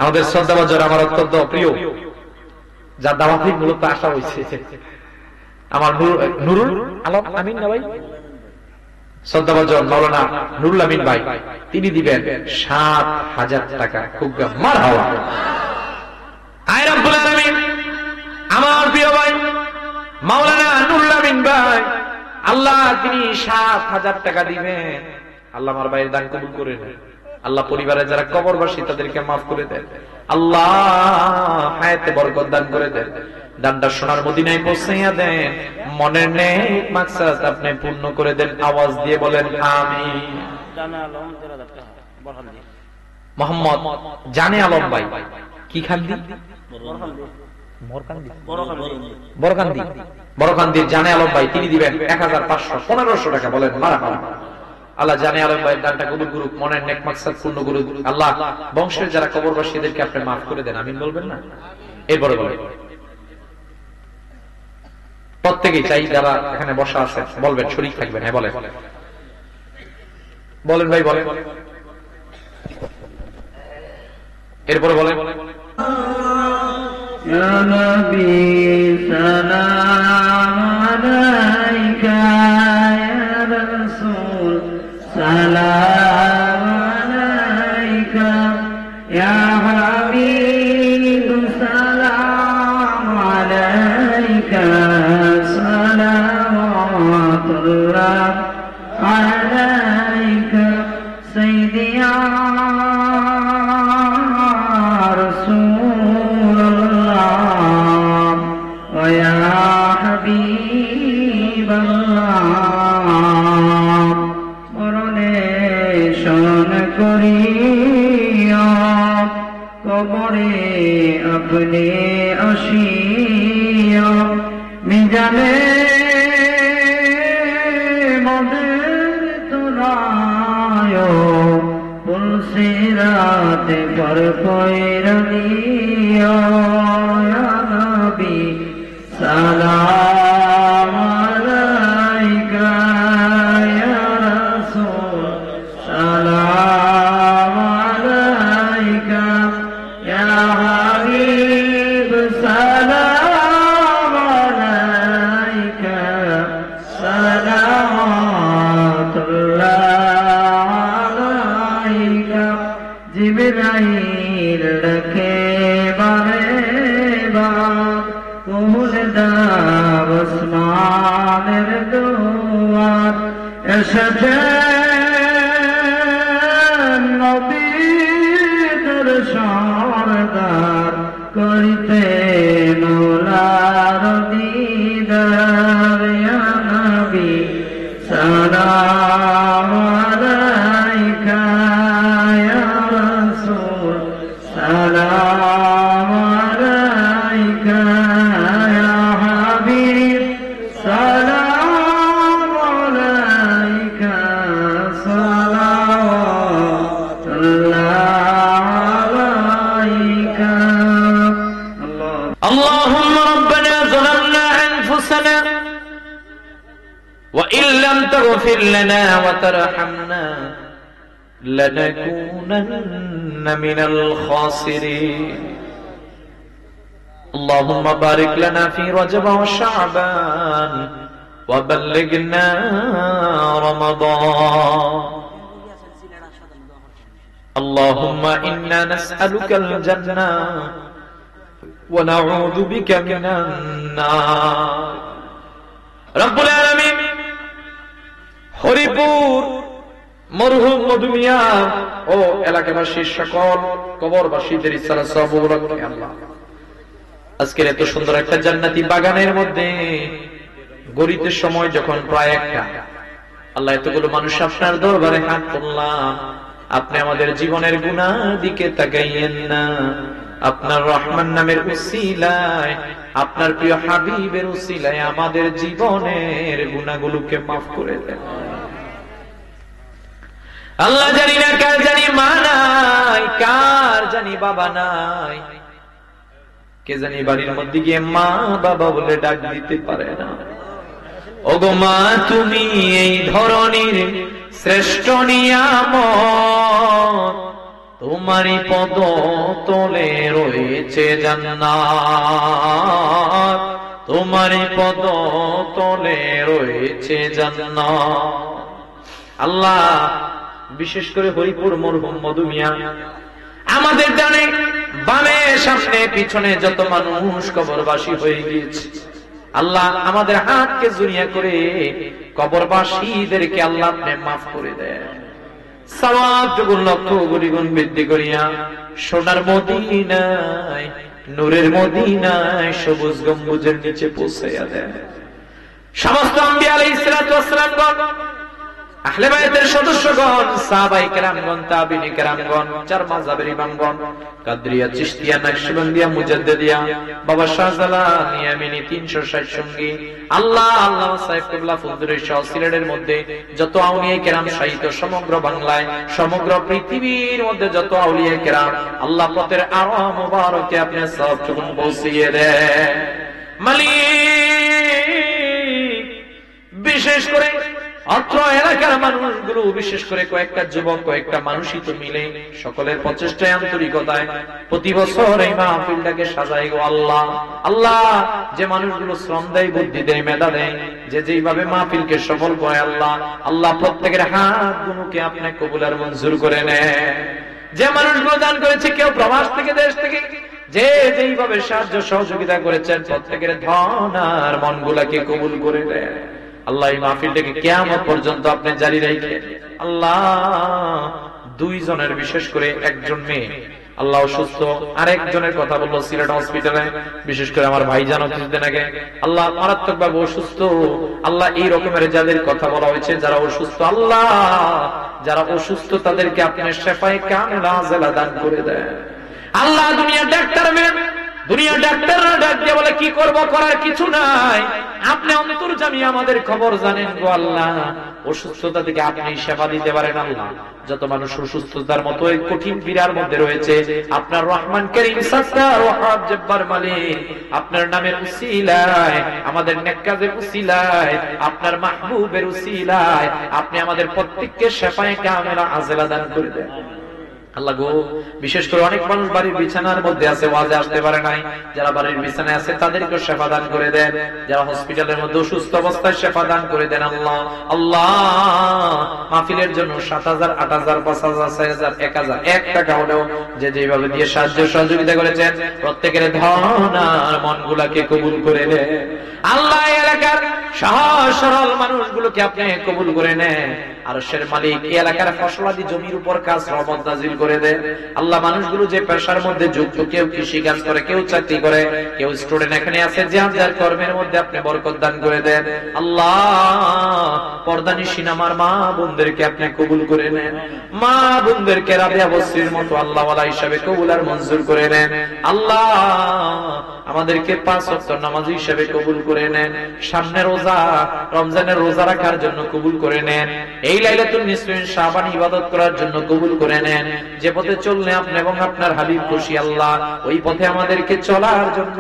আমাদের শ্রদ্ধাভাজন, আমার অত্যন্ত প্রিয়, যার দাওয়াতি মূলত আসা হয়েছে, আমার নুরুল আলম আমিন না ভাই, শ্রদ্ধাভাজন মাওলানা নুরুল আমিন ভাই, তিনি দিবেন 7,000 টাকা। খুব মার হাওয়া। আয় রব্বুল আলামিন, আমার প্রিয় ভাই মাওলানা নুরুল আমিন ভাই, আল্লাহ তিনি 7,000 টাকা দিবেন। আল্লাহ আমার ভাইয়ের দান কবুল করে নেন। আল্লাহ পরিবারের যারা কবরবাসী তাদেরকে মাফ করে দেন। আল্লাহ হায়াতে বরকত দান করে দেন। দানটা সোনার মদিনায় পৌঁছাইয়া দেন। মনের নেক মাকসাদ আপনি পূর্ণ করে দেন। আওয়াজ দিয়ে বলেন আমিন। মোহাম্মদ জানে আলম ভাই, কি খান্দি? বড়কান্দির জানে আলম ভাই, তিনি দিবেন 1,500, 1,500 টাকা। বলেন মারহাবা। আল্লাহ জানে আলম ভাই দানটা কবুল করুক, মনের নেক মাকসাদ পূর্ণ করুক। আল্লাহ বংশের যারা কবরবাসী এদেরকে আপনি মাফ করে দেন। আমিন বলবেন না? এরপরে বলেন প্রত্যেকেই চাই, যারা এখানে বসা আছে বলবেন, শরীক থাকবেন। হ্যাঁ বলেন, বলেন ভাই বলেন। এরপরে বলেন يا نبي سلام عليك يا رسول سلام عليك يا حبيب سلام عليك صلوات الله عليك سيدي يا رسول الله ويا حبيب الله করুণেশন করিয়া কবরে আপনি আসিয়া মিজানে মদের তোলায় পুলসিরাতে পর কইরা দিও ইয়া নবী সালাম আলাইকা ইয়া রাসূল সালাম আলাইকা ইয়া হাবিব সালাম আলাইকা সালাওয়াতুল্লাহ আলাইকা জিবরাইল ডাকে বারে বার কুল দাব আসমানের দুয়ার এসেছে নবীর সরদার করিতে মৌলার দিদার ইয়া নবী সালাম আলাইকা ইয়া রাসূল সালাম আলাইকা ইয়া হাবিব সালাম আলাইকা সালাওয়াতুল্লাহ আলাইকা اللهم ربنا ظلمنا أنفسنا وإن لم تغفر لنا وترحمنا لنكونن من الخاسرين اللهم بارك لنا في رجب وشعبان وبلغنا رمضان اللهم إنا نسألك الجنة ونعوذ بك من النار رب العالمين হরিপুর মরহুম মধুমিয়া ও এলাকাবাসীর সকল কবরবাসীদের ইচ্ছার সওয়াব রাখে আল্লাহ। আজকের এত সুন্দর একটা জান্নাতি বাগানের মধ্যে গড়িতে সময় যখন প্রায় একটা, আল্লাহ এতগুলো মানুষ আপনার দরবারে হাত তুললাম, আপনি আমাদের জীবনের গুনাহ দিকে তাকাইয়েন না, আপনার রহমান নামের উসিলায়, আপনার প্রিয় হাবিবের উসিলায় আমাদের জীবনের গুনাহগুলোকে মাফ করে দেন। আল্লাহ জানি না কার জানি মা নাই, কার জানি বাবা নাই, কে জানি বাড়ির মধ্যে গিয়ে মা বাবা বলে ডাক দিতে পারে না। ওগো মা, তুমি এই ধরনের শ্রেষ্ঠ নিয়ামত, তোমারই পদ তলে রয়েছে জান্নাত, তোমারই পদ তলে রয়েছে জান্নাত। আল্লাহ বিশেষ করে হরিপুর মরহুম মধু মিয়া, আমাদের ডানে বামে সামনে পিছনে যত মানুষ কবরবাসী হয়ে গিয়েছে, আল্লাহ আমাদের হাতকে জুড়িয়া করে কবরবাসীদেরকে আল্লাহ আপনি মাফ করে দেন। সওয়াব যুগুণ লক্ষ কোটি গুণ বৃদ্ধি করিয়া সোনার মদিনায়, নূরের মদিনায়, সবুজ গম্বুজের নিচে পৌঁছাইয়া দেন। সমস্ত আম্বিয়া আলাইহিস সালাতু ওয়াস সালামগণ, আহলে বায়তের সদস্যগণ, সাহাবায়ে কেরামগণ, তাবিঈন কেরামগণ, চার মাযহাবের ইমামগণ, কাদরিয়া, চিশতিয়া, নকশবন্দিয়া, মুজাদ্দিদিয়া, বাবা শাহজালাল, ইয়ামিনী 360 সঙ্গী, আল্লাহ আল্লাহ সাহেব কিবলা ফুলদুরের সহ সিলেটের মধ্যে যত আউলিয়া কেরাম শাহিত, সমগ্র বাংলায়, সমগ্র পৃথিবীর মধ্যে যত আউলিয়া কেরাম, আল্লাহ পথের আরো মুবারকে আপনি সব যখন পৌঁছিয়ে দেন। মালিক, বিশেষ করে অত্র এলাকার মানুষগুলো, বিশেষ করে কয়েকটা যুবক, কয়েকটা মানুষই তো মিলে সকলের প্রচেষ্টায়, আন্তরিকতায় প্রতি বছর এই মাহফিলটাকে সাজাই গো আল্লাহ। আল্লাহ যে মানুষগুলো শ্রম দেয়, বুদ্ধি দেয়, মেধা দেয়, যে যেইভাবে মাহফিলকে সফল করে, আল্লাহ আল্লাহ প্রত্যেকের হাতগুলোকে আপনি কবুল আর মঞ্জুর করে নেন। যে মানুষগুলো দান করেছে, কেউ প্রবাস থেকে, দেশ থেকে, যে যেইভাবে সাহায্য সহযোগিতা করেছেন, প্রত্যেকের ধন আর মনগুলাকে কবুল করে নেন। আল্লাহ এই মাহফিলটাকে কিয়ামত পর্যন্ত আপনি জারি রাখেন। আল্লাহ দুইজনের, বিশেষ করে একজন মেয়ে আল্লাহ অসুস্থ, আরেকজনের কথা বললো সিলেট হসপিটালে, বিশেষ করে আমার ভাই জানো কিছুদিন আগে আল্লাহ মারাত্মক ভাবে অসুস্থ। আল্লাহ এই রকমের যাদের কথা বলা হয়েছে, যারা অসুস্থ, আল্লাহ যারা অসুস্থ তাদেরকে আপনি শেফায়ে কামিলা আজলা দান করে দেন। আল্লাহ দুনিয়া ডাক্তার মেন, দুনিয়া ডাক্তাররা ডাক দিয়ে বলে কি করব, করার কিছু নাই, আপনি অন্তর্যামী, আমাদের খবর জানেন গো আল্লাহ। অসুস্থতা থেকে আপনি সেবা দিতে পারেন। আল্লাহ যত মানুষ অসুস্থতার মতো এই কঠিন পীড়ার মধ্যে রয়েছে, আপনার রহমান করিম সত্তার ওয়াহাব জব্বার মালিক, আপনার নামের উসিলায়, আমাদের নেক কাজের উসিলায়, আপনার মাহবুবের উসিলায় আপনি আমাদের প্রত্যেককে শেফায়ে কামিলা আজলা দান করে দেন। আল্লাহ গো, বিশেষ করে অনেক মানুষ বাড়ির বিছানার মধ্যে আছে, ওয়াজে আসতে পারে নাই, যারা বাড়ির বিছানায় আছে তাদেরকে শেফা দান করে দেন। যারা হসপিটালের মধ্যে অসুস্থ অবস্থায় শেফা দান করে দেন। আল্লাহ আল্লাহ মাহফিলের জন্য 7,000, 8,000, 5,000, 6,000, 1,000 1 টাকা হলেও যে যেভাবে দিয়ে সাহায্য সহযোগিতা করেছেন, প্রত্যেকের ধন আর মনগুলাকে কবুল করে নেন। আল্লাহ এলাকার সহজ সরল মানুষগুলোকে আপনি কবুল করে নেন। আরশের মালিক এই এলাকার ফসলাদি জমির উপর কাজ রহমত নাজিল করে দেন। আল্লাহ মানুষগুলো যে পেশার মধ্যে যুক্ত, কেউ কৃষি কাজ করে, কেউ চাকরি করে, কেউ স্টুডেন্ট এখানে আছে, যার যার কর্মের মধ্যে আপনি বরকত দান করে দেন। আল্লাহ পর্দানিশী আমার মা বোনদেরকে আপনি কবুল করে নেন। মা বোনদেরকে রাবিয়া বসরির মতো আল্লাহ ওয়ালা হিসাবে কবুল আর মঞ্জুর করে নেন। আল্লাহ আমাদেরকে 5 ওয়াক্ত নামাজি হিসাবে কবুল করে নেন। সামনে রোজা, রমজানের রোজা রাখার জন্য কবুল করে নেন। এই লাইলাতুল নিসফিন শাবান ইবাদত করার জন্য কবুল করে নেন। যে পথে চললে আপনি এবং আপনার হাবিব খুশি, আল্লাহ ওই পথে আমাদেরকে চলার জন্য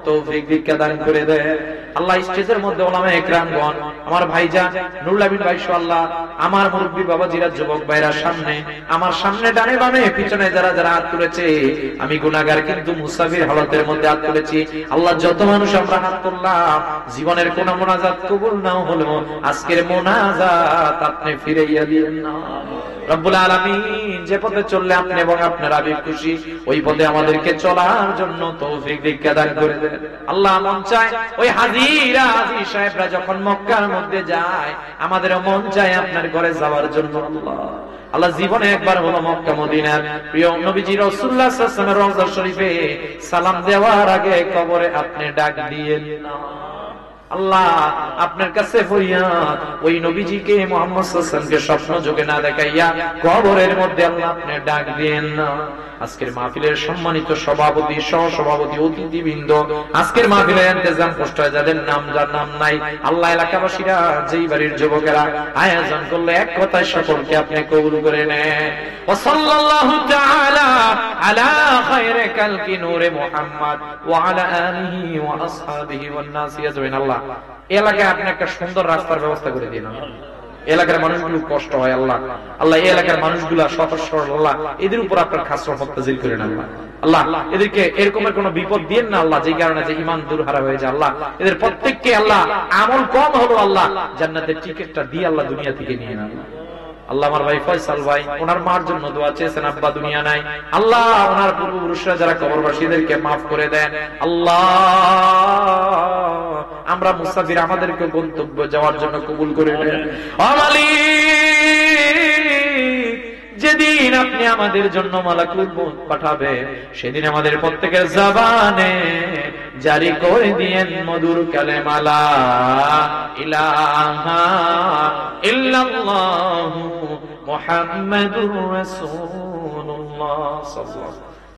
তৌফিক ভিক্ষা দান করে দেন। আল্লাহ স্টেজের মধ্যে ওলামা একরামগণ, আমার ভাইজান নুরুল আমিন ভাই সহ আল্লাহ আমার মুরব্বী বাবাজিরা, যুবক ভাইরা সামনে, আমার সামনে ডানে বামে পিছনে যারা যারা হাত তুলেছে, আমি গুনাহগার কিন্তু মুসাফির হালতের মধ্যে হাত তুলেছি। আল্লাহ যত মানুষ আমরা হাত তুললাম, জীবনের কোন মোনাজাত কবুল না হলো, আজকের মোনাজাত আপনি ফিরাইয়া দিয়েন না। রব্বুল আলামিন যে পথে চললে আপনি এবং আপনার হাবিব খুশি, ওই পথে আমাদেরকে চলার জন্য তৌফিক ভিক্ষা দান করে দেন। আল্লাহ মন চায় ওই হাজিরা হাজী সাহেবরা যখন মক্কার মধ্যে যায়, আমাদেরও মন চায় আপনার ঘরে যাওয়ার জন্য। আল্লাহ আল্লাহ জীবনে একবার হলো মক্কা মদিনার প্রিয় নবীজি রাসূলুল্লাহ সাল্লাল্লাহু আলাইহি ওয়াসাল্লামের রওজা শরীফে সালাম দেওয়ার আগে কবরে আপনি ডাক দিয়েন না। আল্লাহ আপনার কাছে ফরিয়াদ, ওই নবীজিকে মুহাম্মদ সাল্লাল্লাহু আলাইহি ওয়াসাল্লামকে স্বপ্ন যোগে না দেখাইয়া কবরের মধ্যে আল্লাহ আপনি ডাক দেন না। আজকের মাহফিলের সম্মানিত সভাপতি, সহ সভাপতি, অতিথিবৃন্দ, আজকের মাহফিলের ইন্তজাম কষ্ট হয় যাদের নাম যার নাম নাই, আল্লাহ এলাকাবাসীরা যেই বাড়ির যুবকেরা আয়োজন করলে এক কথায় সকলকে আপনি কবুল করে নেন। ওয়া সাল্লাল্লাহু তাআলা আলা খায়রি কালকি নূরে মুহাম্মদ ওয়া আলা আলিহি ওয়া আসহাবিহি ওয়ান নাস আজমাইন। আল্লাহ এলাকায় আপনি একটা সুন্দর রাস্তার ব্যবস্থা করে দিন। এলাকার মানুষগুলো কষ্ট হয় আল্লাহ, আল্লাহ এই এলাকার মানুষগুলা সহজ সরল, আল্লাহ এদের উপর আপনার খাস রহমত নাযিল করেন আল্লাহ। আল্লাহ এদেরকে এরকমের কোন বিপদ দিয়েন না আল্লাহ, যে কারণে যে ঈমান দুরহারা হয়ে যায় আল্লাহ। এদের প্রত্যেককে আল্লাহ আমল কম হলো আল্লাহ জান্নাতের টিকেটটা দিয়ে আল্লাহ দুনিয়া থেকে নিয়ে নেন আল্লাহ। আমার ভাই ফয়সাল ভাই, ওনার মার জন্য দোয়া চেয়েছেন, আব্বা দুনিয়া নাই, আল্লাহ ওনার পূর্বপুরুষরা যারা কবরবাসীদেরকে মাফ করে দেন আল্লাহ। আমরা মুসাফির, আমাদেরকে গন্তব্য যাওয়ার জন্য কবুল করে নেন। যেদিন আপনি আমাদের জন্য মালাকুল মউত পাঠাবে, সেদিন আমাদের প্রত্যেকের জবানে জারি করে দিয়েন মধুর কালেমা লা ইলাহা ইল্লাল্লাহু মুহাম্মাদুর রাসূলুল্লাহ সাল্লাল্লাহু